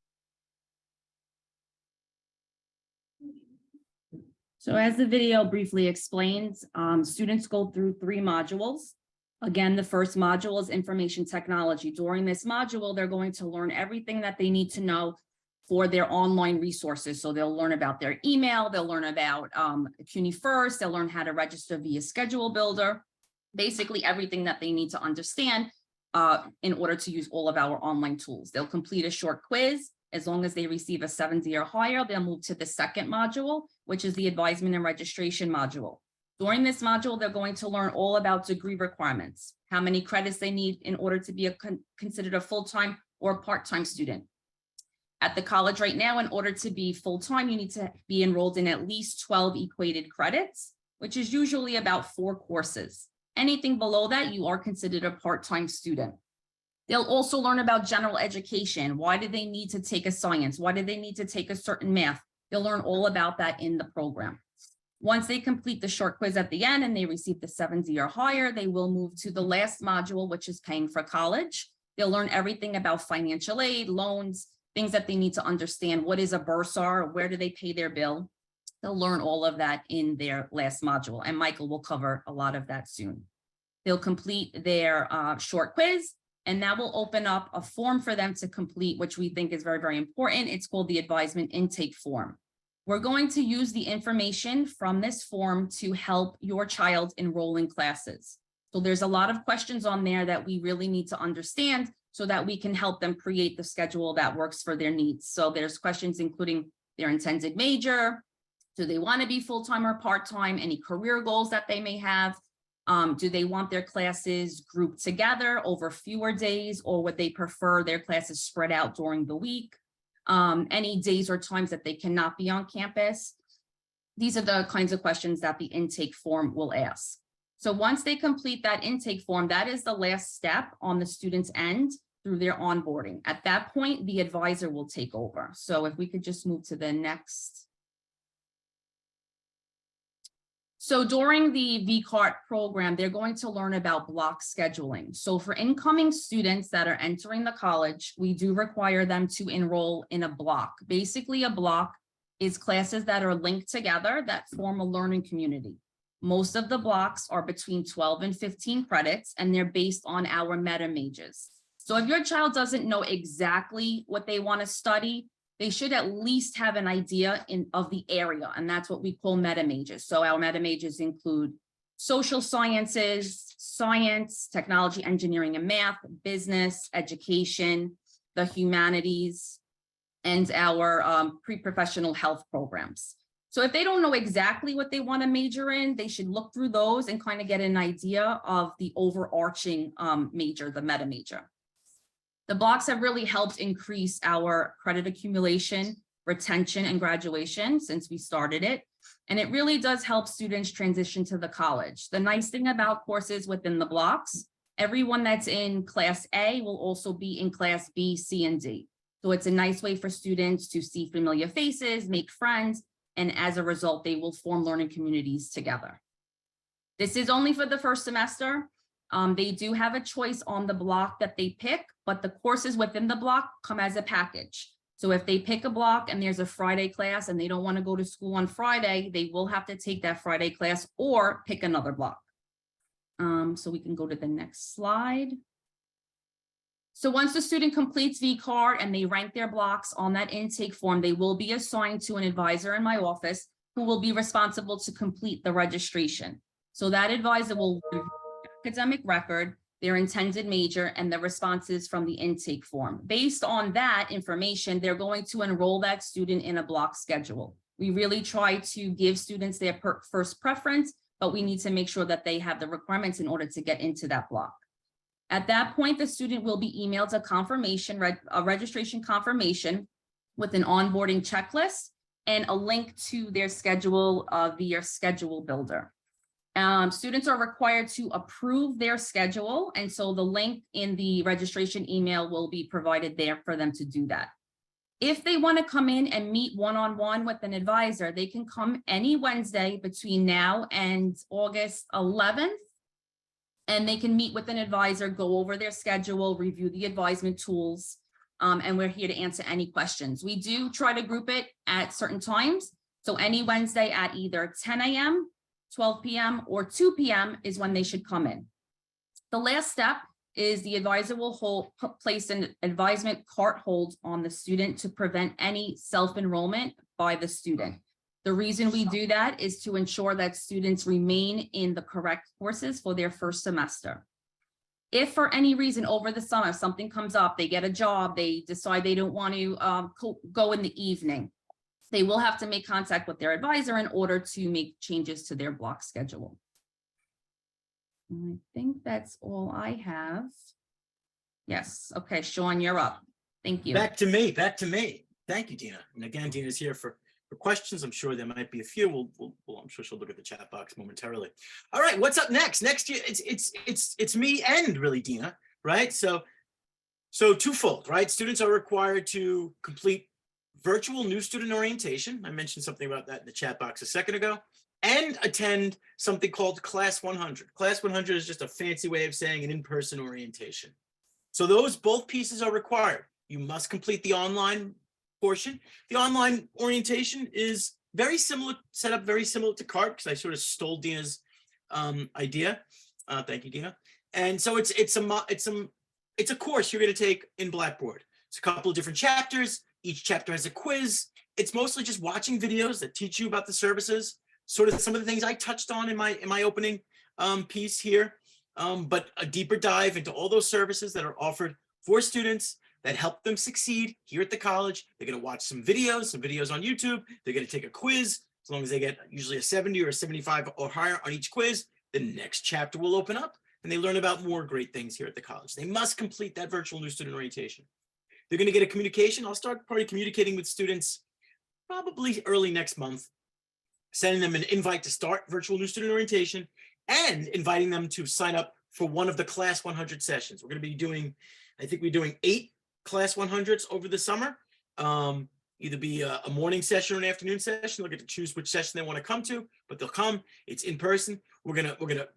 So as the video briefly explains, students go through 3 modules. Again, the first module is information technology. During this module, they're going to learn everything that they need to know for their online resources. So they'll learn about their email, they'll learn about CUNYFirst, they'll learn how to register via Schedule Builder, basically everything that they need to understand in order to use all of our online tools. They'll complete a short quiz. As long as they receive a 70 or higher, they'll move to the second module, which is the advisement and registration module. During this module, they're going to learn all about degree requirements, how many credits they need in order to be considered a full-time or part-time student. At the college right now, in order to be full-time, you need to be enrolled in at least 12 equated credits, which is usually about 4 courses. Anything below that, you are considered a part-time student. They'll also learn about general education. Why do they need to take a science? Why do they need to take a certain math? They'll learn all about that in the program. Once they complete the short quiz at the end and they receive the 70 or higher, they will move to the last module, which is paying for college. They'll learn everything about financial aid, loans, things that they need to understand. What is a Bursar? Where do they pay their bill? They'll learn all of that in their last module, and Michael will cover a lot of that soon. They'll complete their short quiz, and that will open up a form for them to complete, which we think is very, very important. It's called the advisement intake form. We're going to use the information from this form to help your child enroll in classes. So there's a lot of questions on there that we really need to understand so that we can help them create the schedule that works for their needs. So there's questions including their intended major, do they want to be full-time or part-time, any career goals that they may have, do they want their classes grouped together over fewer days, or would they prefer their classes spread out during the week? Any days or times that they cannot be on campus. These are the kinds of questions that the intake form will ask. So once they complete that intake form, that is the last step on the student's end through their onboarding. At that point, the advisor will take over. So if we could just move to the next. So during the VCART program, they're going to learn about block scheduling. So for incoming students that are entering the college, we do require them to enroll in a block. Basically, a block is classes that are linked together that form a learning community. Most of the blocks are between 12 and 15 credits, and they're based on our meta majors. So if your child doesn't know exactly what they want to study, they should at least have an idea of the area, and that's what we call meta majors. So our meta majors include social sciences, science, technology, engineering and math, business, education, the humanities, and our pre-professional health programs. So if they don't know exactly what they want to major in, they should look through those and kind of get an idea of the overarching major, the meta major. The blocks have really helped increase our credit accumulation, retention, and graduation since we started it. And it really does help students transition to the college. The nice thing about courses within the blocks, everyone that's in class A will also be in class B, C, and D. So it's a nice way for students to see familiar faces, make friends, and as a result, they will form learning communities together. This is only for the first semester. They do have a choice on the block that they pick, but the courses within the block come as a package. So if they pick a block and there's a Friday class and they don't want to go to school on Friday, they will have to take that Friday class or pick another block. So we can go to the next slide. So once the student completes VCARD and they rank their blocks on that intake form, they will be assigned to an advisor in my office who will be responsible to complete the registration. So that advisor will review the academic record, their intended major, and the responses from the intake form. Based on that information, they're going to enroll that student in a block schedule. We really try to give students their first preference, but we need to make sure that they have the requirements in order to get into that block. At that point, the student will be emailed a confirmation, a registration confirmation with an onboarding checklist and a link to their schedule via schedule builder. Students are required to approve their schedule, and so the link in the registration email will be provided there for them to do that. If they want to come in and meet one-on-one with an advisor, they can come any Wednesday between now and August 11th. And they can meet with an advisor, go over their schedule, review the advisement tools, and we're here to answer any questions. We do try to group it at certain times. So any Wednesday at either 10 a.m., 12 p.m., or 2 p.m. is when they should come in. The last step is the advisor will place an advisement cart hold on the student to prevent any self-enrollment by the student. The reason we do that is to ensure that students remain in the correct courses for their first semester. If for any reason over the summer something comes up, they get a job, they decide they don't want to go in the evening, they will have to make contact with their advisor in order to make changes to their block schedule. I think that's all I have. Yes, okay, Sean, you're up. Thank you. Back to me. Thank you, Dina. And again, Dina's here for questions. I'm sure there might be a few. I'm sure she'll look at the chat box momentarily. All right, what's up next? Next year, it's me and really Dina, right? So twofold, right? Students are required to complete virtual new student orientation. I mentioned something about that in the chat box a second ago, and attend something called Class 100. Class 100 is just a fancy way of saying an in-person orientation. So those both pieces are required. You must complete the online portion. The online orientation is very similar, set up very similar to CART, because I sort of stole Dina's idea. Thank you, Dina. And so it's a course you're going to take in Blackboard. It's a couple of different chapters. Each chapter has a quiz. It's mostly just watching videos that teach you about the services, sort of some of the things I touched on in my opening piece here, but a deeper dive into all those services that are offered for students that help them succeed here at the college. They're going to watch some videos on YouTube. They're going to take a quiz. As long as they get usually a 70 or a 75 or higher on each quiz, the next chapter will open up and they learn about more great things here at the college. They must complete that virtual new student orientation. They're going to get a communication. I'll start probably communicating with students probably early next month, sending them an invite to start virtual new student orientation and inviting them to sign up for one of the Class 100 sessions. We're going to be doing, I think we're doing 8 Class 100s over the summer. Either be a morning session or an afternoon session. They'll get to choose which session they want to come to, but they'll come. It's in person. We're gonna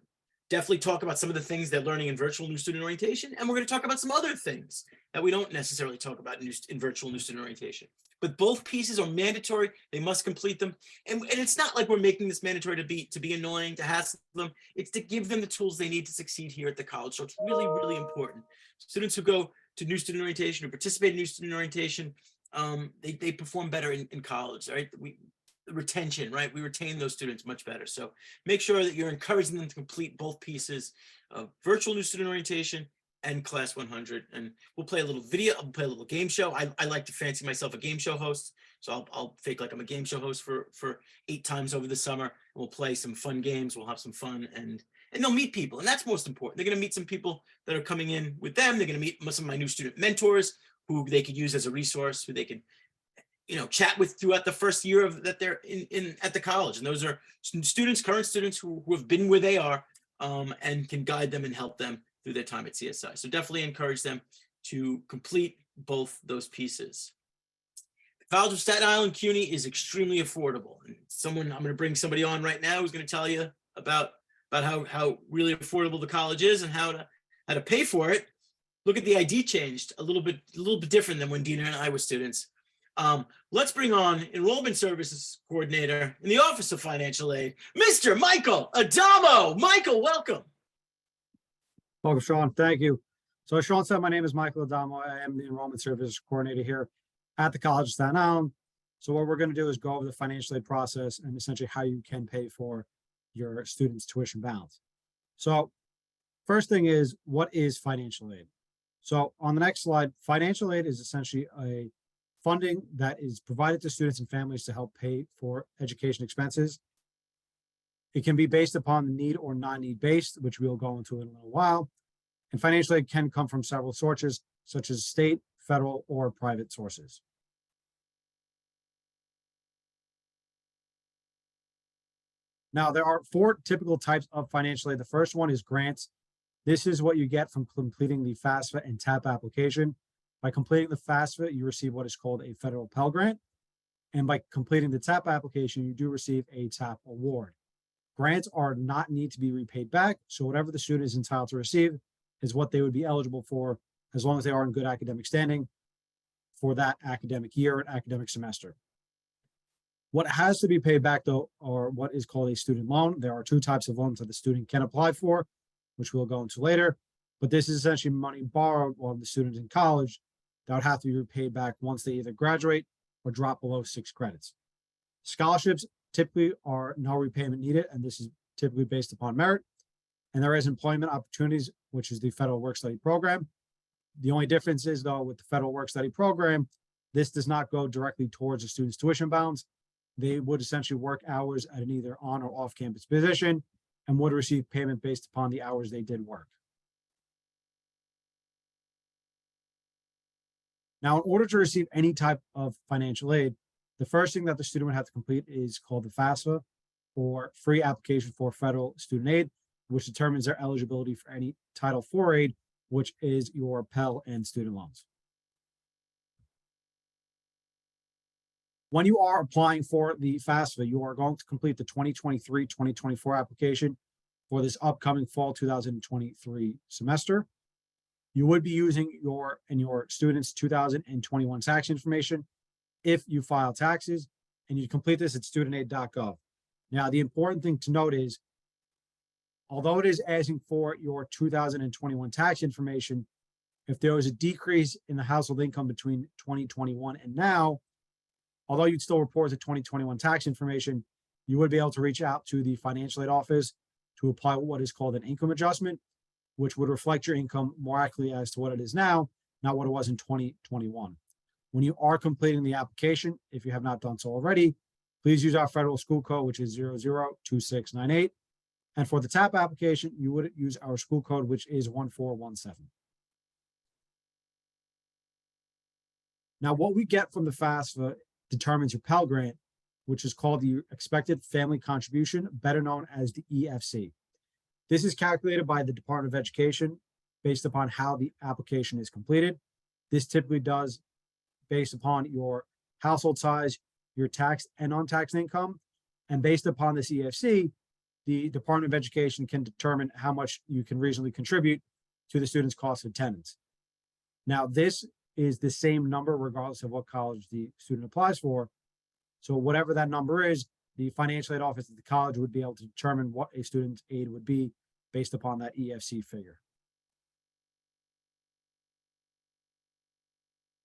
definitely talk about some of the things they're learning in virtual new student orientation, and we're going to talk about some other things that we don't necessarily talk about in virtual new student orientation. But both pieces are mandatory. They must complete them, and it's not like we're making this mandatory to be annoying, to hassle them. It's to give them the tools they need to succeed here at the college. So it's really, really important. Students who go to new student orientation or participate in new student orientation, they perform better in college, right? retention, right? We retain those students much better. So make sure that you're encouraging them to complete both pieces of virtual new student orientation and class 100. And we'll play a little video, I'll play a little game show. I like to fancy myself a game show host. So I'll fake like I'm a game show host for 8 times over the summer. We'll play some fun games. We'll have some fun and they'll meet people. And that's most important. They're going to meet some people that are coming in with them. They're going to meet some of my new student mentors who they could use as a resource, who they can, chat with throughout the first year of that they're in at the college. And those are students, current students who have been where they are and can guide them and help them through their time at CSI. So definitely encourage them to complete both those pieces. The College of Staten Island CUNY is extremely affordable. And I'm going to bring somebody on right now who's going to tell you about how really affordable the college is and how to pay for it. Look at the ID changed a little bit different than when Dina and I were students. Let's bring on Enrollment Services Coordinator in the Office of Financial Aid, Mr. Michael Adamo. Michael, welcome. Welcome, Sean. Thank you. So as Sean said, my name is Michael Adamo. I am the Enrollment Services Coordinator here at the College of Staten Island. So what we're going to do is go over the financial aid process and essentially how you can pay for your students' tuition balance. So first thing is, what is financial aid? So on the next slide, financial aid is essentially a funding that is provided to students and families to help pay for education expenses. It can be based upon the need or non-need based, which we'll go into in a little while. And financial aid can come from several sources, such as state, federal, or private sources. Now, there are 4 typical types of financial aid. The first one is grants. This is what you get from completing the FAFSA and TAP application. By completing the FAFSA, you receive what is called a federal Pell Grant. And by completing the TAP application, you do receive a TAP award. Grants are not need to be repaid back. So whatever the student is entitled to receive is what they would be eligible for, as long as they are in good academic standing for that academic year and academic semester. What has to be paid back, though, are what is called a student loan. There are 2 types of loans that the student can apply for, which we'll go into later. But this is essentially money borrowed while the student's in college that would have to be repaid back once they either graduate or drop below 6 credits. Scholarships typically are no repayment needed, and this is typically based upon merit. And there is employment opportunities, which is the federal work-study program. The only difference is, though, with the federal work-study program, this does not go directly towards the student's tuition balance. They would essentially work hours at an either on or off-campus position and would receive payment based upon the hours they did work. Now, in order to receive any type of financial aid, the first thing that the student would have to complete is called the FAFSA, or Free Application for Federal Student Aid, which determines their eligibility for any Title IV aid, which is your Pell and student loans. When you are applying for the FAFSA, you are going to complete the 2023-2024 application for this upcoming fall 2023 semester. You would be using your students' 2021 tax information if you file taxes, and you complete this at studentaid.gov. Now, the important thing to note is, although it is asking for your 2021 tax information, if there was a decrease in the household income between 2021 and now, although you'd still report the 2021 tax information, you would be able to reach out to the financial aid office to apply what is called an income adjustment, which would reflect your income more accurately as to what it is now, not what it was in 2021. When you are completing the application, if you have not done so already, please use our federal school code, which is 002698. And for the TAP application, you would use our school code, which is 1417. Now, what we get from the FAFSA determines your Pell Grant, which is called the Expected Family Contribution, better known as the EFC. This is calculated by the Department of Education based upon how the application is completed. This typically does based upon your household size, your taxed and untaxed income, and based upon this EFC, the Department of Education can determine how much you can reasonably contribute to the student's cost of attendance. Now, this is the same number regardless of what college the student applies for. So whatever that number is, the financial aid office at the college would be able to determine what a student's aid would be based upon that EFC figure.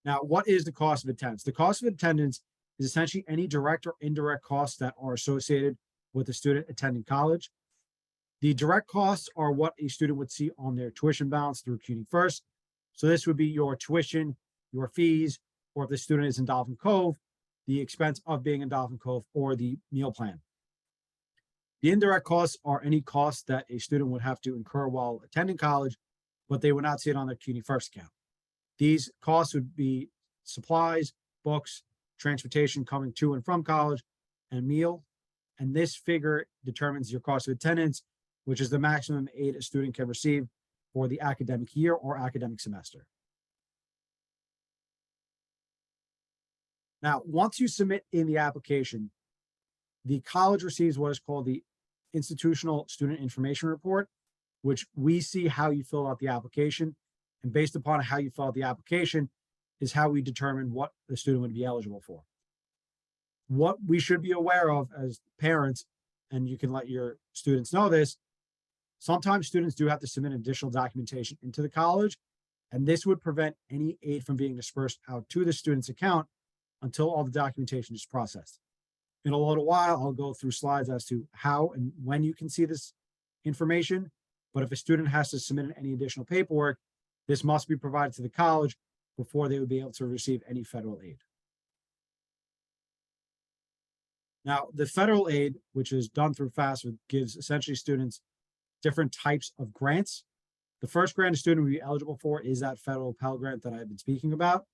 Now, what is the cost of attendance? The cost of attendance is essentially any direct or indirect costs that are associated with the student attending college. The direct costs are what a student would see on their tuition balance through CUNYFirst. So this would be your tuition, your fees, or if the student is in Dolphin Cove, the expense of being in Dolphin Cove or the meal plan. The indirect costs are any costs that a student would have to incur while attending college, but they would not see it on their CUNYFirst account. These costs would be supplies, books, transportation coming to and from college, and meal. And this figure determines your cost of attendance, which is the maximum aid a student can receive for the academic year or academic semester. Now, once you submit in the application, the college receives what is called the Institutional Student Information Report, which we see how you fill out the application. And based upon how you fill out the application is how we determine what the student would be eligible for. What we should be aware of as parents, and you can let your students know this, sometimes students do have to submit additional documentation into the college, and this would prevent any aid from being dispersed out to the student's account until all the documentation is processed. In a little while, I'll go through slides as to how and when you can see this information, but if a student has to submit any additional paperwork, this must be provided to the college before they would be able to receive any federal aid. Now, the federal aid, which is done through FAFSA, gives essentially students different types of grants. The first grant a student would be eligible for is that federal Pell Grant that I've been speaking about.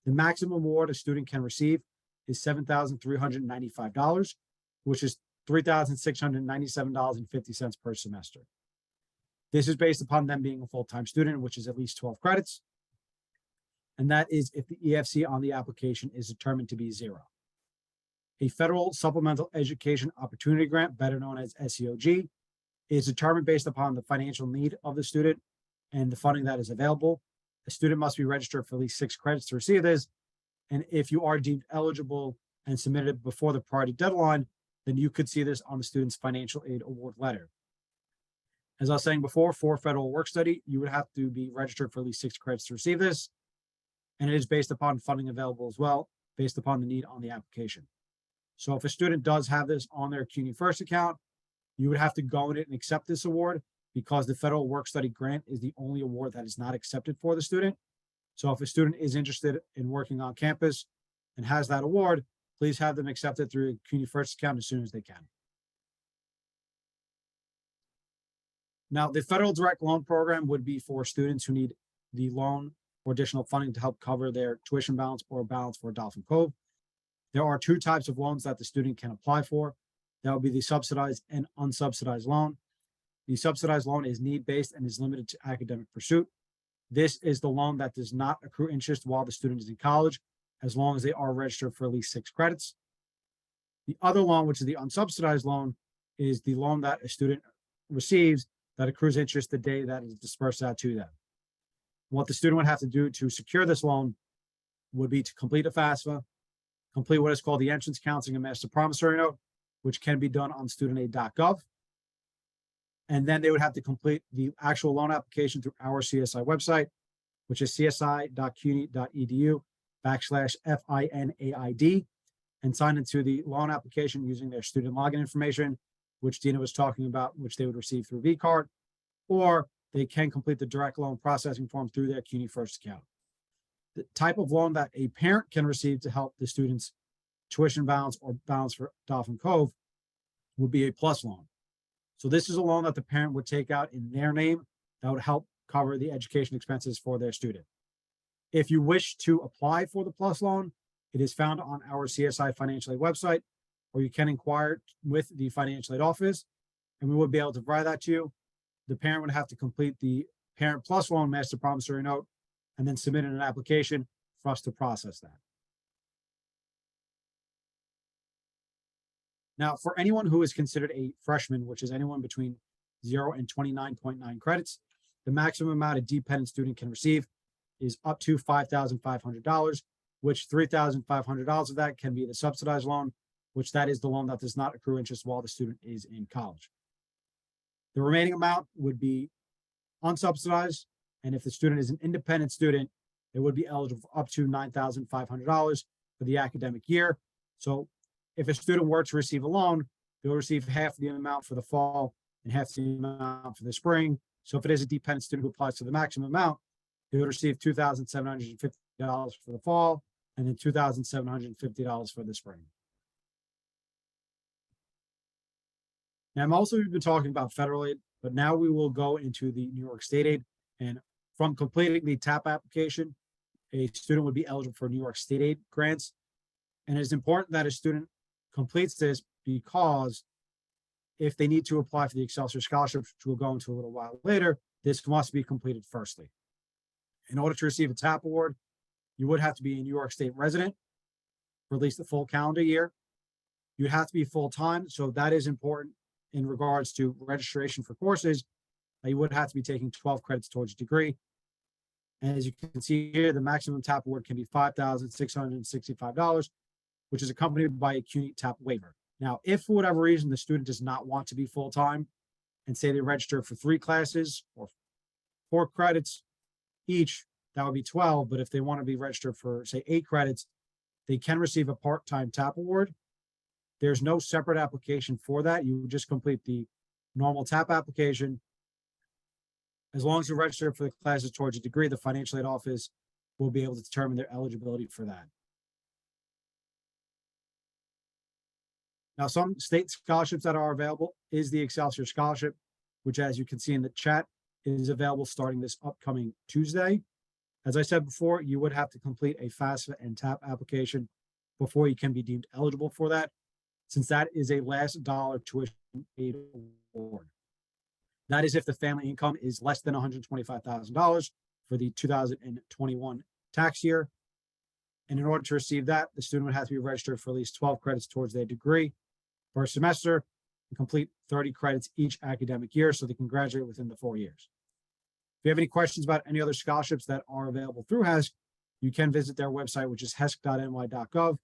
The maximum award a student can receive is $7,395, which is $3,697.50 per semester. This is based upon them being a full-time student, which is at least 12 credits. And that is if the EFC on the application is determined to be 0. A federal supplemental education opportunity grant, better known as SEOG, is determined based upon the financial need of the student and the funding that is available. A student must be registered for at least 6 credits to receive this. And if you are deemed eligible and submitted before the priority deadline, then you could see this on the student's financial aid award letter. As I was saying before, for federal work study, you would have to be registered for at least 6 credits to receive this. And it is based upon funding available as well, based upon the need on the application. So if a student does have this on their CUNYFirst account, you would have to go in it and accept this award because the federal work study grant is the only award that is not accepted for the student. So if a student is interested in working on campus and has that award, please have them accept it through a CUNYFirst account as soon as they can. Now, the federal direct loan program would be for students who need the loan or additional funding to help cover their tuition balance or balance for Dolphin Cove. There are 2 types of loans that the student can apply for. That would be the subsidized and unsubsidized loan. The subsidized loan is need-based and is limited to academic pursuit. This is the loan that does not accrue interest while the student is in college, as long as they are registered for at least 6 credits. The other loan, which is the unsubsidized loan, is the loan that a student receives that accrues interest the day that is dispersed out to them. What the student would have to do to secure this loan would be to complete a FAFSA, complete what is called the entrance counseling and master promissory note, which can be done on studentaid.gov. And then they would have to complete the actual loan application through our CSI website, which is csi.cuny.edu/FINAID, and sign into the loan application using their student login information, which Dina was talking about, which they would receive through vCard, or they can complete the direct loan processing form through their CUNYFirst account. The type of loan that a parent can receive to help the student's tuition balance or balance for Dolphin Cove would be a plus loan. So this is a loan that the parent would take out in their name that would help cover the education expenses for their student. If you wish to apply for the plus loan, it is found on our CSI Financial Aid website, or you can inquire with the financial aid office, and we would be able to provide that to you. The parent would have to complete the parent plus loan master promissory note and then submit an application for us to process that. Now, for anyone who is considered a freshman, which is anyone between 0 and 29.9 credits, the maximum amount a dependent student can receive is up to $5,500, which $3,500 of that can be the subsidized loan, which that is the loan that does not accrue interest while the student is in college. The remaining amount would be unsubsidized, and if the student is an independent student, it would be eligible for up to $9,500 for the academic year, So if a student were to receive a loan, they'll receive half the amount for the fall and half the amount for the spring. So if it is a dependent student who applies to the maximum amount, they would receive $2,750 for the fall and then $2,750 for the spring. Now, I'm also been talking about federal aid, but now we will go into the New York State aid. And from completing the TAP application, a student would be eligible for New York State aid grants. And it is important that a student completes this because if they need to apply for the Excelsior scholarship, which we'll go into a little while later, this must be completed firstly. In order to receive a TAP award, you would have to be a New York State resident for at least the full calendar year. You'd have to be full-time, so that is important in regards to registration for courses. You would have to be taking 12 credits towards a degree. And as you can see here, the maximum TAP award can be $5,665, which is accompanied by a CUNY TAP waiver. Now, if for whatever reason the student does not want to be full-time and say they register for 3 classes or 4 credits each, that would be 12. But if they want to be registered for, say, 8 credits, they can receive a part-time TAP award. There's no separate application for that. You just complete the normal TAP application. As long as you register for the classes towards a degree, the financial aid office will be able to determine their eligibility for that. Now, some state scholarships that are available is the Excelsior Scholarship, which, as you can see in the chat, is available starting this upcoming Tuesday. As I said before, you would have to complete a FAFSA and TAP application before you can be deemed eligible for that, since that is a last dollar tuition aid award. That is if the family income is less than $125,000 for the 2021 tax year. And in order to receive that, the student would have to be registered for at least 12 credits towards their degree per semester and complete 30 credits each academic year so they can graduate within the 4 years. If you have any questions about any other scholarships that are available through HESC, you can visit their website, which is hesc.ny.gov,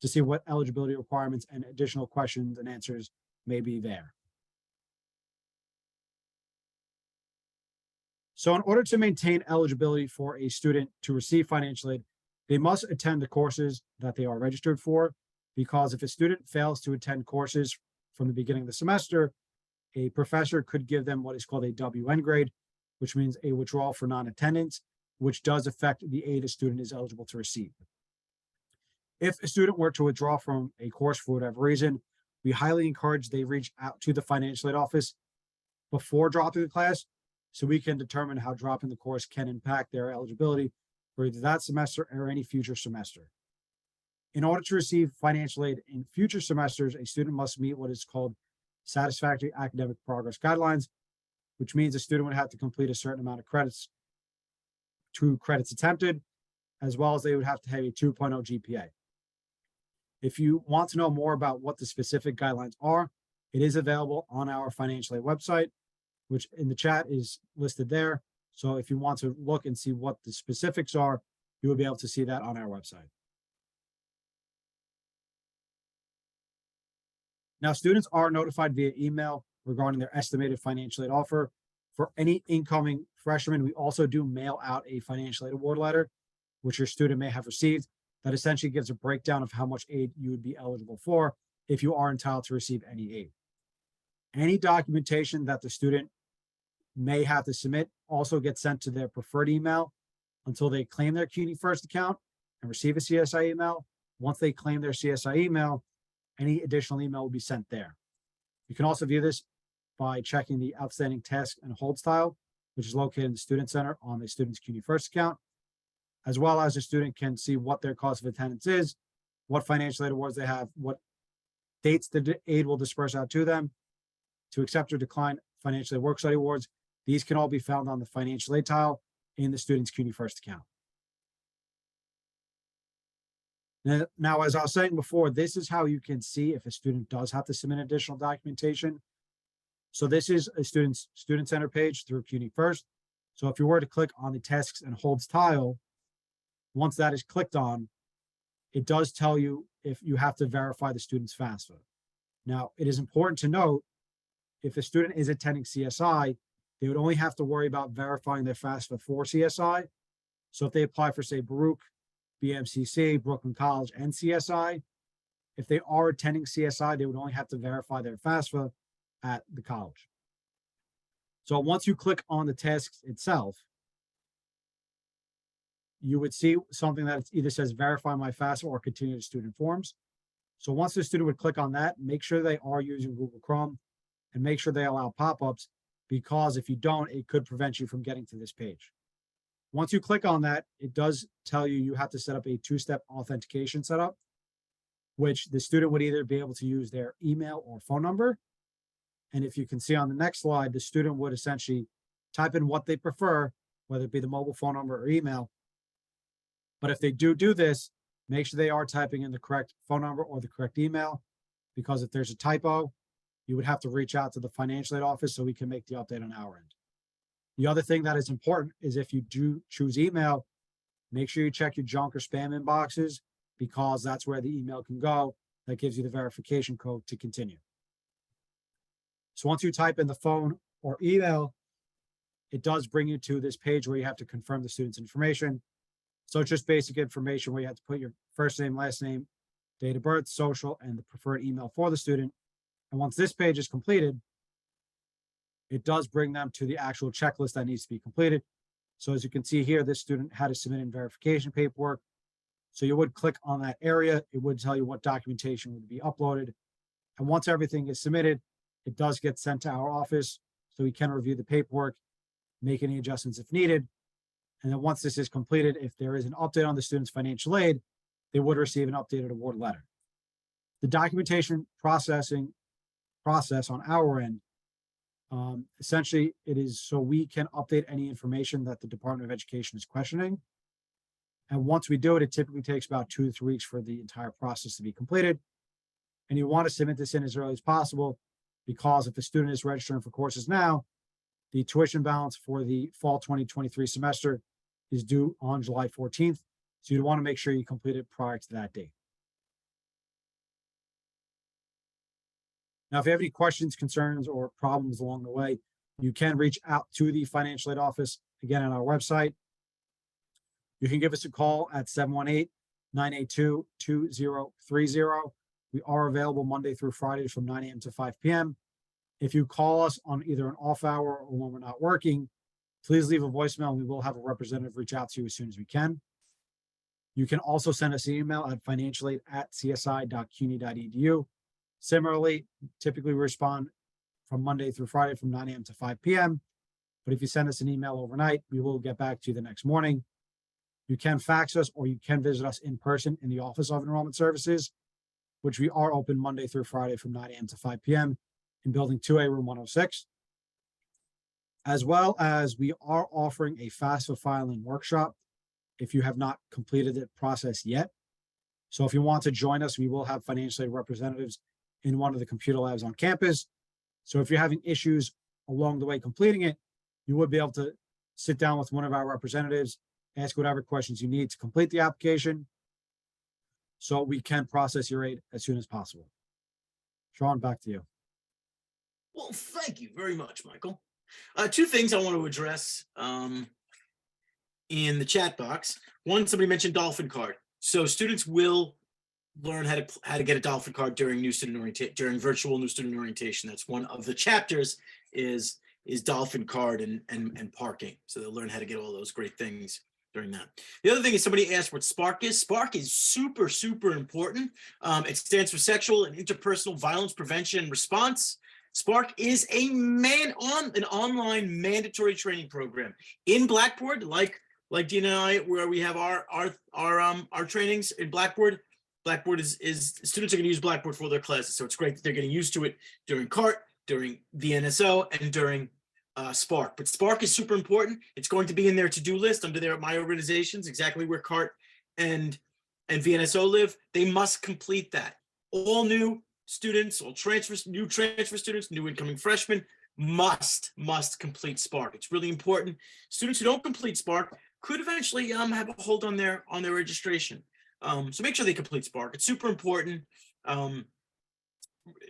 to see what eligibility requirements and additional questions and answers may be there. So in order to maintain eligibility for a student to receive financial aid, they must attend the courses that they are registered for, because if a student fails to attend courses from the beginning of the semester, a professor could give them what is called a WN grade, which means a withdrawal for non-attendance, which does affect the aid a student is eligible to receive. If a student were to withdraw from a course for whatever reason, we highly encourage they reach out to the financial aid office before dropping the class, so we can determine how dropping the course can impact their eligibility for either that semester or any future semester. In order to receive financial aid in future semesters, a student must meet what is called satisfactory academic progress guidelines, which means a student would have to complete a certain amount of credits, 2 credits attempted, as well as they would have to have a 2.0 GPA. If you want to know more about what the specific guidelines are, it is available on our financial aid website, which in the chat is listed there. So if you want to look and see what the specifics are, you will be able to see that on our website. Now, students are notified via email regarding their estimated financial aid offer. For any incoming freshmen, we also do mail out a financial aid award letter, which your student may have received, that essentially gives a breakdown of how much aid you would be eligible for if you are entitled to receive any aid. Any documentation that the student may have to submit also gets sent to their preferred email until they claim their CUNYFirst account and receive a CSI email. Once they claim their CSI email, any additional email will be sent there. You can also view this by checking the outstanding task and holds tile, which is located in the Student Center on the student's CUNYFirst account, as well as the student can see what their cost of attendance is, what financial aid awards they have, what dates the aid will disperse out to them, to accept or decline financial aid work-study awards. These can all be found on the financial aid tile in the student's CUNYFirst account. Now, as I was saying before, this is how you can see if a student does have to submit additional documentation. So this is a student's Student Center page through CUNYFirst. So if you were to click on the tasks and holds tile, once that is clicked on, it does tell you if you have to verify the student's FAFSA. Now, it is important to note, if a student is attending CSI, they would only have to worry about verifying their FAFSA for CSI. So if they apply for, say, Baruch, BMCC, Brooklyn College, and CSI, If they are attending CSI, they would only have to verify their FAFSA at the college. So once you click on the tasks itself, you would see something that either says verify my FAFSA or continue to student forms. So once the student would click on that, make sure they are using Google Chrome and make sure they allow pop-ups, because if you don't, it could prevent you from getting to this page. Once you click on that, it does tell you you have to set up a two-step authentication setup, which the student would either be able to use their email or phone number. And if you can see on the next slide, the student would essentially type in what they prefer, whether it be the mobile phone number or email. But if they do this, make sure they are typing in the correct phone number or the correct email, because if there's a typo, you would have to reach out to the financial aid office so we can make the update on our end. The other thing that is important is if you do choose email, make sure you check your junk or spam inboxes, because that's where the email can go. That gives you the verification code to continue. So once you type in the phone or email, it does bring you to this page where you have to confirm the student's information. So it's just basic information where you have to put your first name, last name, date of birth, social, and the preferred email for the student. And once this page is completed, it does bring them to the actual checklist that needs to be completed. So as you can see here, this student had to submit in verification paperwork. So you would click on that area. It would tell you what documentation would be uploaded. And once everything is submitted, it does get sent to our office so we can review the paperwork, make any adjustments if needed. And then once this is completed, if there is an update on the student's financial aid, they would receive an updated award letter. The documentation process on our end, essentially it is so we can update any information that the Department of Education is questioning. And once we do it, it typically takes about 2 to 3 weeks for the entire process to be completed. And you want to submit this in as early as possible, because if the student is registering for courses now, the tuition balance for the fall 2023 semester is due on July 14th. So you'd want to make sure you complete it prior to that date. Now, if you have any questions, concerns, or problems along the way, you can reach out to the financial aid office, again, on our website. You can give us a call at 718-982-2030. We are available Monday through Friday from 9 a.m. to 5 p.m. If you call us on either an off hour or when we're not working, please leave a voicemail and we will have a representative reach out to you as soon as we can. You can also send us an email at financialaid@csi.cuny.edu. Similarly, typically we respond from Monday through Friday from 9 a.m. to 5 p.m. But if you send us an email overnight, we will get back to you the next morning. You can fax us or you can visit us in person in the Office of Enrollment Services, which we are open Monday through Friday from 9 a.m. to 5 p.m. in Building 2A, Room 106. As well as we are offering a FAFSA filing workshop if you have not completed the process yet. So if you want to join us, we will have financial aid representatives in one of the computer labs on campus. So if you're having issues along the way completing it, you would be able to sit down with one of our representatives, ask whatever questions you need to complete the application so we can process your aid as soon as possible. Sean, back to you. Well, thank you very much, Michael. 2 things I want to address in the chat box. One, somebody mentioned Dolphin Card. So students will learn how to get a Dolphin Card during virtual new student orientation. That's one of the chapters is Dolphin Card and parking. So they'll learn how to get all those great things during that. The other thing is somebody asked what SPARK is. SPARK is super, super important. It stands for Sexual and Interpersonal Violence Prevention and Response. SPARK is an online mandatory training program in Blackboard, like Dina and I, where we have our trainings in Blackboard. Blackboard is students are going to use Blackboard for their classes, so it's great that they're getting used to it during CART, during VNSO, and during SPARK. But SPARK is super important. It's going to be in their to-do list under my organizations, exactly where CART and VNSO live. They must complete that. All new students, all new transfer students, new incoming freshmen must complete SPARK. It's really important. Students who don't complete SPARK could eventually have a hold on their registration. So make sure they complete SPARK. It's super important.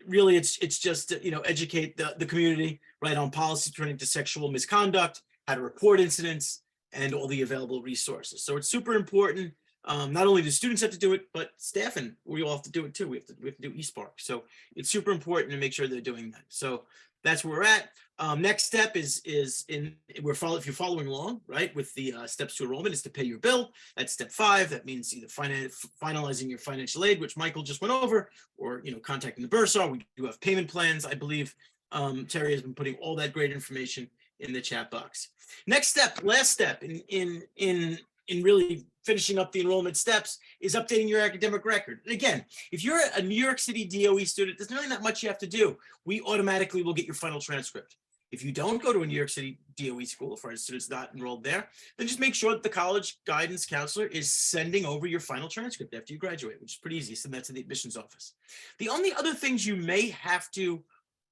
Really, it's just educate the community, right, on policy turning to sexual misconduct, how to report incidents, and all the available resources. So it's super important. Not only do students have to do it, but staff and we all have to do it too. We have to do eSpark. So it's super important to make sure they're doing that. So that's where we're at. Next step is if you're following along, right, with the steps to enrollment is to pay your bill. That's step 5. That means either finalizing your financial aid, which Michael just went over, or contacting the Bursar. We do have payment plans. I believe Terry has been putting all that great information in the chat box. Next step, last step in really finishing up the enrollment steps is updating your academic record. And again, if you're a New York City DOE student, there's really not much you have to do. We automatically will get your final transcript. If you don't go to a New York City DOE school, if our student's not enrolled there, then just make sure that the college guidance counselor is sending over your final transcript after you graduate, which is pretty easy. Send that to the admissions office. The only other things you may have to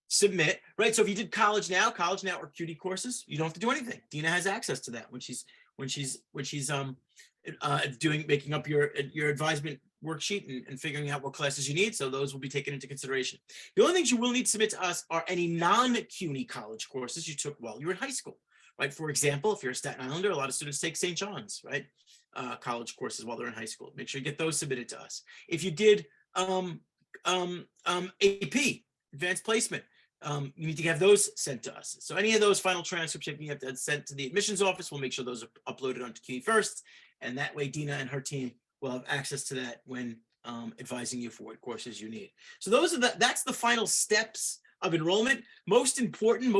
submit, right? So if you did college now or CUNY courses, you don't have to do anything. Dina has access to that when she's making up your advisement worksheet and figuring out what classes you need. So those will be taken into consideration. The only things you will need to submit to us are any non-CUNY college courses you took while you were in high school, right? For example, if you're a Staten Islander, a lot of students take St. John's, right? College courses while they're in high school. Make sure you get those submitted to us. If you did AP, advanced placement, you need to have those sent to us. So any of those final transcripts you have to send to the admissions office. We'll make sure those are uploaded onto CUNYFirst, and that way Dina and her team will have access to that when advising you for what courses you need. So that's the final steps of enrollment. Most important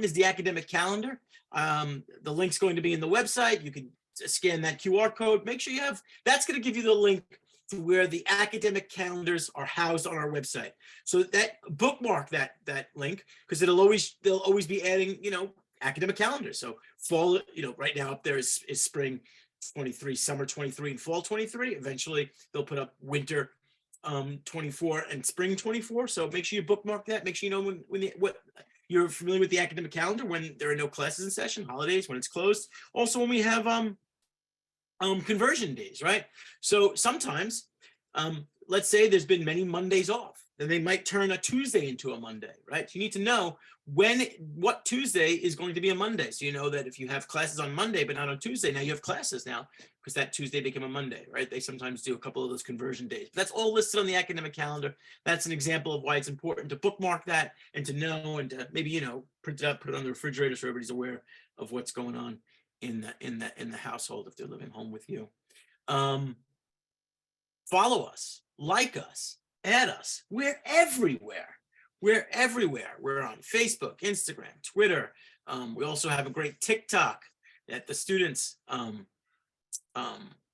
is the academic calendar. The link's going to be in the website. You can scan that QR code. Make sure you have. That's going to give you the link to where the academic calendars are housed on our website. So that bookmark that link, because they'll always be adding, academic calendars. So fall, right now up there is spring 23, summer 23, and fall 23. Eventually they'll put up winter 24 and spring 24. So make sure you bookmark that. Make sure you know what you're familiar with the academic calendar, when there are no classes in session, holidays, when it's closed. Also when we have conversion days, right? So sometimes, let's say there's been many Mondays off, then they might turn a Tuesday into a Monday, right? You need to know what Tuesday is going to be a Monday. So you know that if you have classes on Monday, but not on Tuesday, now you have classes now because that Tuesday became a Monday, right? They sometimes do a couple of those conversion days. But that's all listed on the academic calendar. That's an example of why it's important to bookmark that and to know, and to maybe, print it up, put it on the refrigerator so everybody's aware of what's going on in the household if they're living home with you. Follow us, like us, add us. We're everywhere. We're on Facebook, Instagram, Twitter. We also have a great TikTok that the students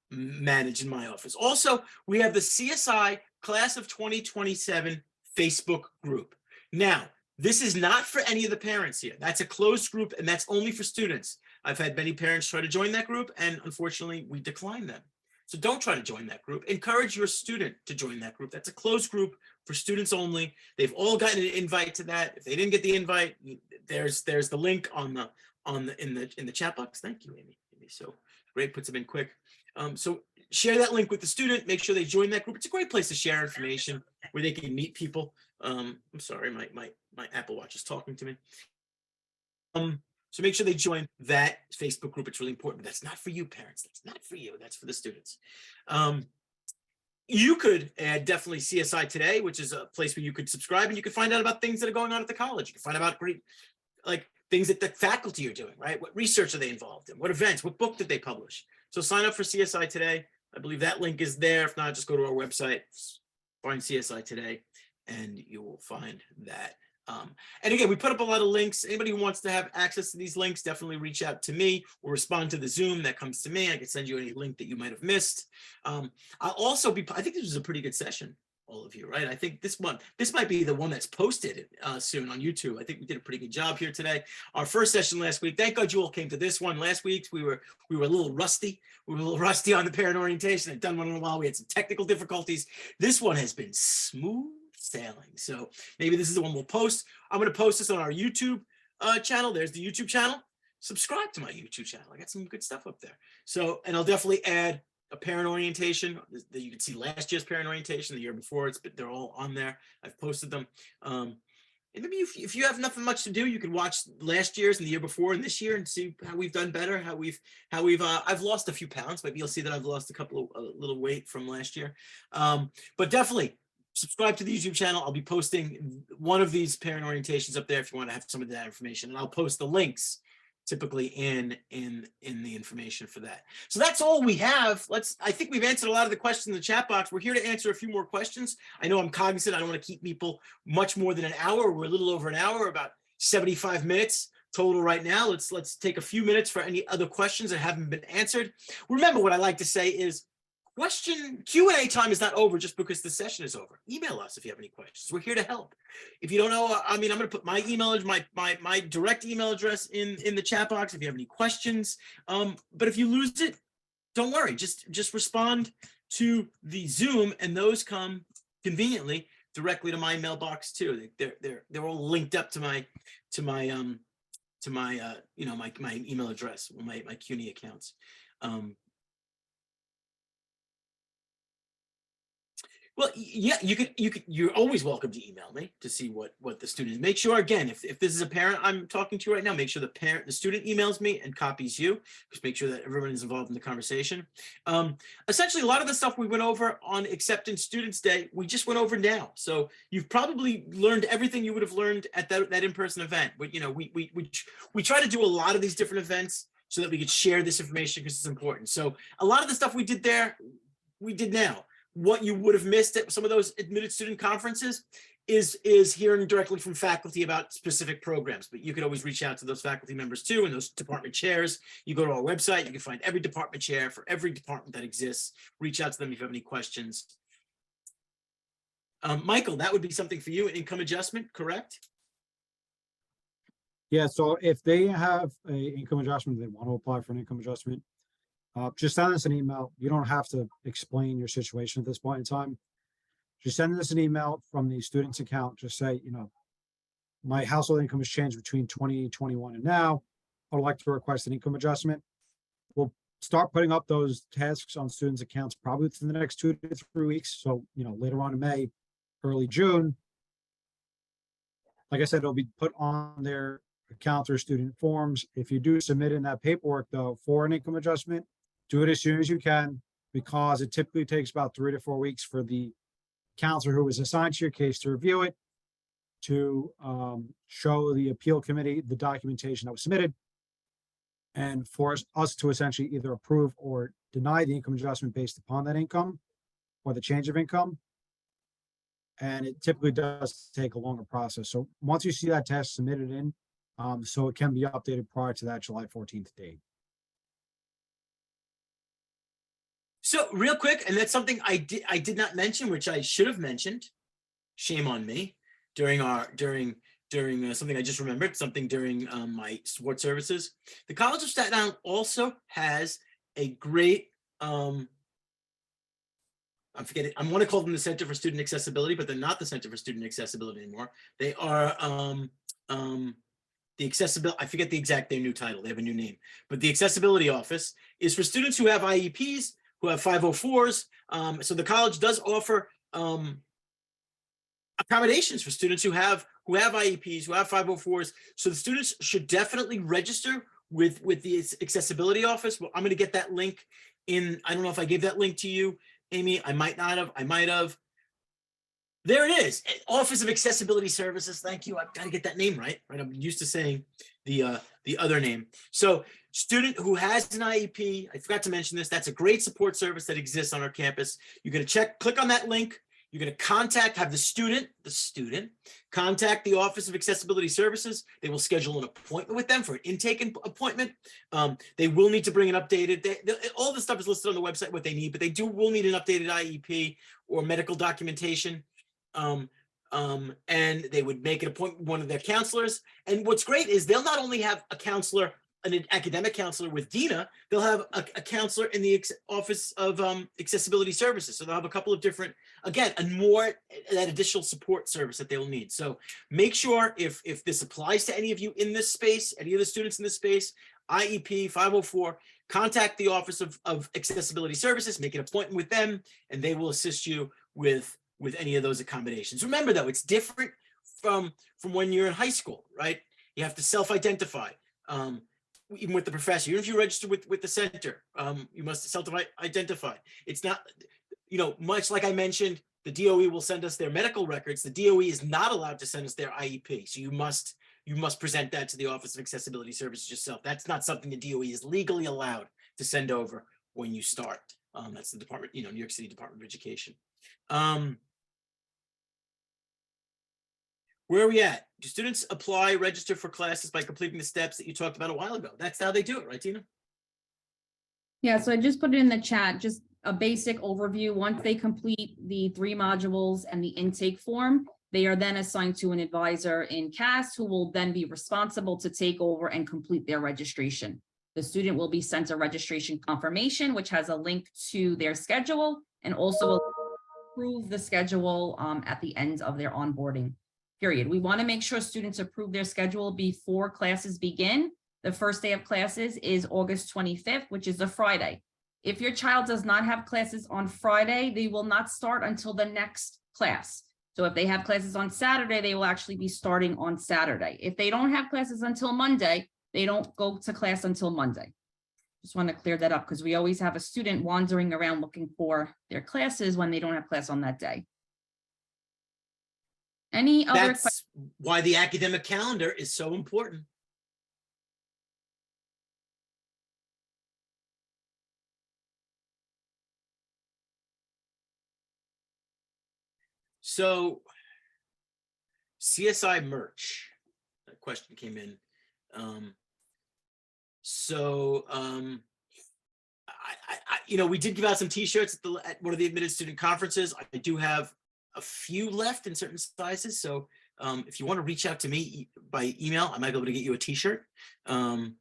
manage in my office. Also, we have the CSI Class of 2027 Facebook group. Now, this is not for any of the parents here. That's a closed group, and that's only for students. I've had many parents try to join that group, and unfortunately, we decline them. So don't try to join that group. Encourage your student to join that group. That's a closed group for students only. They've all gotten an invite to that. If they didn't get the invite, there's the link in the chat box. Thank you, Amy. So great, puts them in quick. So share that link with the student. Make sure they join that group. It's a great place to share information where they can meet people. I'm sorry, my Apple Watch is talking to me. So make sure they join that Facebook group. It's really important. But that's not for you, parents. That's not for you. That's for the students. You could add definitely CSI Today, which is a place where you could subscribe and you can find out about things that are going on at the college. You can find out about great, things that the faculty are doing, right? What research are they involved in? What events? What book did they publish? So sign up for CSI Today. I believe that link is there. If not, just go to our website, find CSI Today, and you will find that. And again, we put up a lot of links. Anybody who wants to have access to these links, definitely reach out to me or respond to the Zoom that comes to me. I can send you any link that you might have missed. I'll also I think this was a pretty good session, all of you, right? I think this might be the one that's posted soon on YouTube. I think we did a pretty good job here today. Our first session last week, thank God you all came to this one. Last week, we were a little rusty. We were a little rusty on the parent orientation. I've done one in a while. We had some technical difficulties. This one has been smooth sailing. So maybe this is the one we'll post. I'm going to post this on our YouTube channel. There's the YouTube channel. Subscribe to my YouTube channel. I got some good stuff up there. So, and I'll definitely add a parent orientation that you can see last year's parent orientation, the year before. They're all on there. I've posted them. And maybe if you have nothing much to do, you could watch last year's and the year before and this year and see how we've done better, how we've I've lost a few pounds. Maybe you'll see that I've lost a couple of little weight from last year. But definitely subscribe to the YouTube channel. I'll be posting one of these parent orientations up there if you want to have some of that information, and I'll post the links typically in the information for that. So that's all we have. I think we've answered a lot of the questions in the chat box. We're here to answer a few more questions. I know I'm cognizant. I don't want to keep people much more than an hour. We're a little over an hour, about 75 minutes total right now. Let's take a few minutes for any other questions that haven't been answered. Remember, what I like to say is Q&A time is not over just because the session is over. Email us if you have any questions. We're here to help. If you don't know, I mean, I'm going to put my email, my direct email address in the chat box if you have any questions. But if you lose it, don't worry. Just respond to the Zoom, and those come conveniently directly to my mailbox too. They're all linked up to my email address, my CUNY accounts. Well, yeah, you're always welcome to email me to see what the students. Make sure, again, if this is a parent I'm talking to right now, make sure the student emails me and copies you. Just make sure that everyone is involved in the conversation. Essentially, a lot of the stuff we went over on Acceptance Students Day, we just went over now. So you've probably learned everything you would have learned at that in-person event. But we try to do a lot of these different events so that we could share this information because it's important. So a lot of the stuff we did there, we did now. What you would have missed at some of those admitted student conferences is hearing directly from faculty about specific programs. But you could always reach out to those faculty members too, and those department chairs. You go to our website, you can find every department chair for every department that exists. Reach out to them if you have any questions. Michael, that would be something for you, an income adjustment, correct? Yeah, so if they have an income adjustment, they want to apply for an income adjustment, just send us an email. You don't have to explain your situation at this point in time. Just send us an email from the student's account. Just say, my household income has changed between 2021 and now. I would like to request an income adjustment. We'll start putting up those tasks on students' accounts probably within the next 2 to 3 weeks. So, later on in May, early June. Like I said, it'll be put on their account or student forms. If you do submit in that paperwork, though, for an income adjustment, do it as soon as you can, because it typically takes about 3 to 4 weeks for the counselor who was assigned to your case to review it, to show the appeal committee the documentation that was submitted, and for us to essentially either approve or deny the income adjustment based upon that income or the change of income. And it typically does take a longer process. So once you see that test submitted in, so it can be updated prior to that July 14th date. So real quick, and that's something I did not mention, which I should have mentioned. Shame on me during something I just remembered, something during my support services. The College of Staten Island also has a great, I'm forgetting, I want to call them the Center for Student Accessibility, but they're not the Center for Student Accessibility anymore. They are the accessibility, I forget the exact, their new title, they have a new name, but the Accessibility Office is for students who have IEPs, who have 504s. So the college does offer accommodations for students who have IEPs, who have 504s. So the students should definitely register with the Accessibility Office. Well, I'm going to get that link in. I don't know if I gave that link to you, Amy. I might not have. I might have. There it is, Office of Accessibility Services. Thank you. I've got to get that name right. I'm used to saying the other name. So student who has an IEP, I forgot to mention this, that's a great support service that exists on our campus. You're going to click on that link. You're going to have the student contact the Office of Accessibility Services. They will schedule an appointment with them for an intake appointment. They will need to bring an updated, all the stuff is listed on the website, what they need, but will need an updated IEP or medical documentation. And they would make an appointment with one of their counselors. And what's great is they'll not only have a counselor, an academic counselor with Dina, they'll have a counselor in the Office of Accessibility Services. So they'll have a couple of different, again, that additional support service that they will need. So make sure if this applies to any of you in this space, any of the students in this space, IEP 504, contact the Office of Accessibility Services, make an appointment with them, and they will assist you with any of those accommodations. Remember though, it's different from when you're in high school, right? You have to self-identify, even with the professor. Even if you register with the center, you must self-identify. It's not, much like I mentioned, the DOE will send us their medical records. The DOE is not allowed to send us their IEP. So you must present that to the Office of Accessibility Services yourself. That's not something the DOE is legally allowed to send over when you start. That's the department, New York City Department of Education. Where are we at? Do students apply, register for classes by completing the steps that you talked about a while ago? That's how they do it, right, Tina? Yeah, so I just put it in the chat, just a basic overview. Once they complete the 3 modules and the intake form, they are then assigned to an advisor in CAS who will then be responsible to take over and complete their registration. The student will be sent a registration confirmation, which has a link to their schedule and also will approve the schedule at the end of their onboarding period. We want to make sure students approve their schedule before classes begin. The first day of classes is August 25th, which is a Friday. If your child does not have classes on Friday, they will not start until the next class. So if they have classes on Saturday, they will actually be starting on Saturday. If they don't have classes until Monday, they don't go to class until Monday. Just want to clear that up because we always have a student wandering around looking for their classes when they don't have class on that day. Any other questions? That's why the academic calendar is so important. So CSI merch, that question came in. We did give out some t-shirts at one of the admitted student conferences. I do have a few left in certain sizes. So if you want to reach out to me by email, I might be able to get you a t-shirt. Other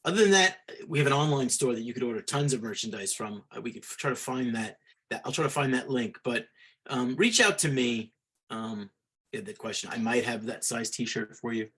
than that, we have an online store that you could order tons of merchandise from. We could try to find that. I'll try to find that link, but reach out to me. The question, I might have that size t-shirt for you.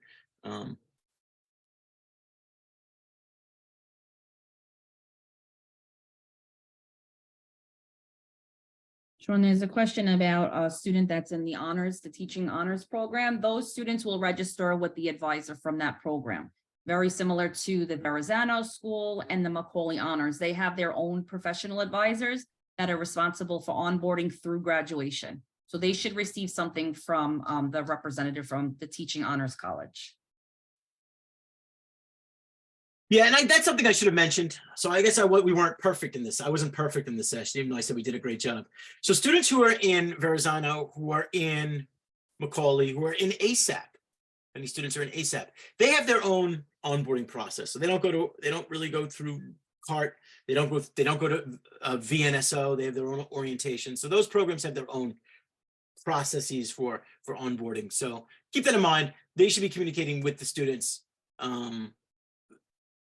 Sean, there's a question about a student that's in the honors, the teaching honors program. Those students will register with the advisor from that program. Very similar to the Verrazano School and the Macaulay Honors. They have their own professional advisors that are responsible for onboarding through graduation. So they should receive something from the representative from the Teaching Honors College. Yeah, and that's something I should have mentioned. So I guess we weren't perfect in this. I wasn't perfect in this session, even though I said we did a great job. So students who are in Verrazano, who are in Macaulay, who are in ASAP, any students who are in ASAP, they have their own onboarding process. So they don't really go through CART. They don't go to VNSO. They have their own orientation. So those programs have their own processes for onboarding. So keep that in mind. They should be communicating with the students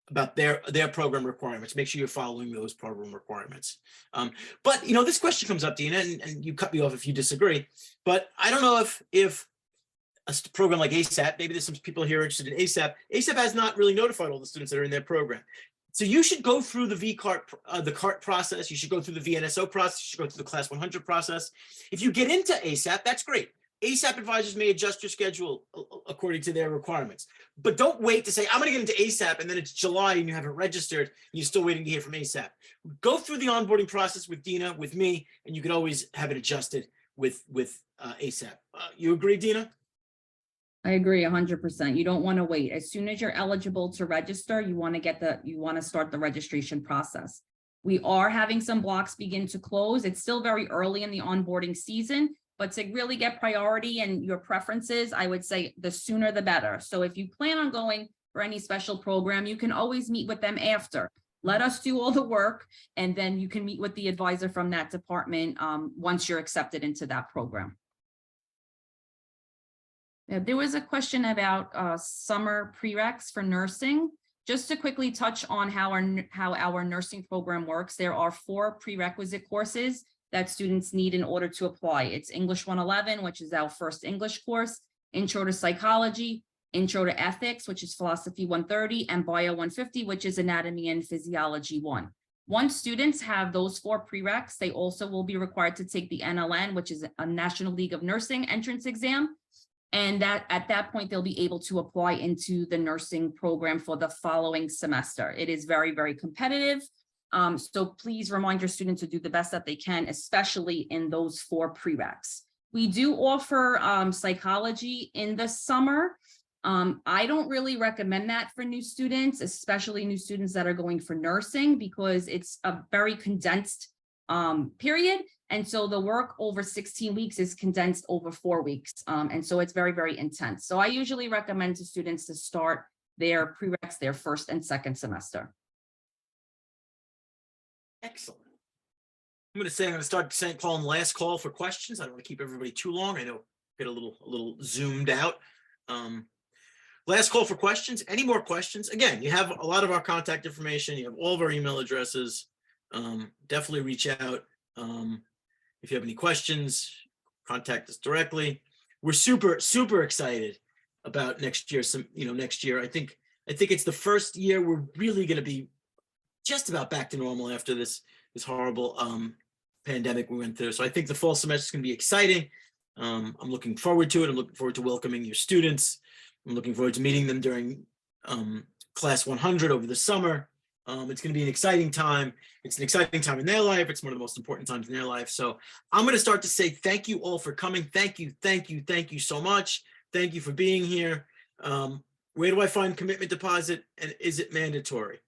about their program requirements. Make sure you're following those program requirements. But this question comes up, Dina, and you cut me off if you disagree. But I don't know if a program like ASAP, maybe there's some people here interested in ASAP. ASAP has not really notified all the students that are in their program. So you should go through the CART process. You should go through the VNSO process. You should go through the Class 100 process. If you get into ASAP, that's great. ASAP advisors may adjust your schedule according to their requirements, but don't wait to say, I'm going to get into ASAP, and then it's July and you haven't registered, and you're still waiting to hear from ASAP. Go through the onboarding process with Dina, with me, and you can always have it adjusted with ASAP. You agree, Dina? I agree 100%. You don't want to wait. As soon as you're eligible to register, you want to start the registration process. We are having some blocks begin to close. It's still very early in the onboarding season, but to really get priority and your preferences, I would say the sooner the better. So if you plan on going for any special program, you can always meet with them after. Let us do all the work, and then you can meet with the advisor from that department once you're accepted into that program. There was a question about summer prereqs for nursing. Just to quickly touch on how our nursing program works, there are 4 prerequisite courses that students need in order to apply. It's English 111, which is our first English course, Intro to Psychology, Intro to Ethics, which is Philosophy 130, and Bio 150, which is Anatomy and Physiology 1. Once students have those 4 prereqs, they also will be required to take the NLN, which is a National League of Nursing entrance exam. And that at that point, they'll be able to apply into the nursing program for the following semester. It is very, very competitive. So please remind your students to do the best that they can, especially in those 4 prereqs. We do offer psychology in the summer. I don't really recommend that for new students, especially new students that are going for nursing, because it's a very condensed period. And so the work over 16 weeks is condensed over 4 weeks. And so it's very, very intense. So I usually recommend to students to start their prereqs their first and second semester. Excellent. I'm going to start calling last call for questions. I don't want to keep everybody too long. I know get a little zoomed out. Last call for questions. Any more questions? Again, you have a lot of our contact information. You have all of our email addresses. Definitely reach out. If you have any questions, contact us directly. We're super excited about next year. Next year, I think it's the first year we're really going to be just about back to normal after this horrible pandemic we went through. So I think the fall semester is going to be exciting. I'm looking forward to it. I'm looking forward to welcoming your students. I'm looking forward to meeting them during class 100 over the summer. It's going to be an exciting time. It's an exciting time in their life. It's one of the most important times in their life. So I'm going to start to say thank you all for coming. Thank you so much. Thank you for being here. Where do I find commitment deposit, and is it mandatory?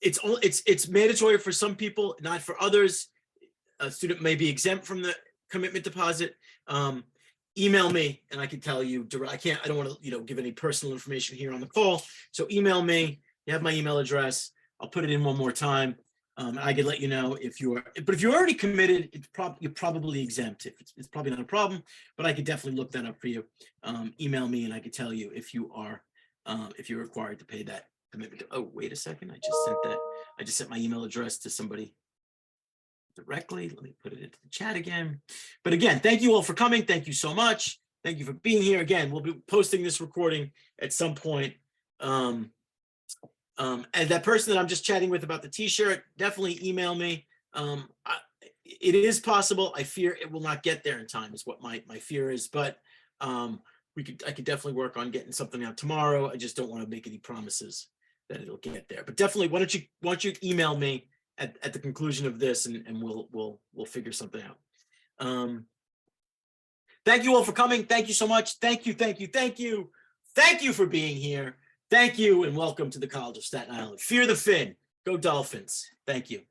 It's mandatory for some people, not for others. A student may be exempt from the commitment deposit. Email me and I can tell you. I don't want to give any personal information here on the call. So email me. You have my email address. I'll put it in one more time. I can let you know if you're already committed, you're probably exempt. It's probably not a problem, but I could definitely look that up for you. Email me and I could tell you if you're required to pay that commitment. Oh, wait a second. I just sent my email address to somebody directly. Let me put it into the chat again. But again, thank you all for coming. Thank you so much. Thank you for being here. Again, we'll be posting this recording at some point. And that person that I'm just chatting with about the t-shirt, definitely email me. It is possible. I fear it will not get there in time is what my fear is, but I could definitely work on getting something out tomorrow. I just don't want to make any promises that it'll get there, but definitely why don't you email me at the conclusion of this and we'll figure something out. Thank you all for coming. Thank you so much. Thank you for being here. Thank you and welcome to the College of Staten Island. Fear the Fin. Go Dolphins. Thank you.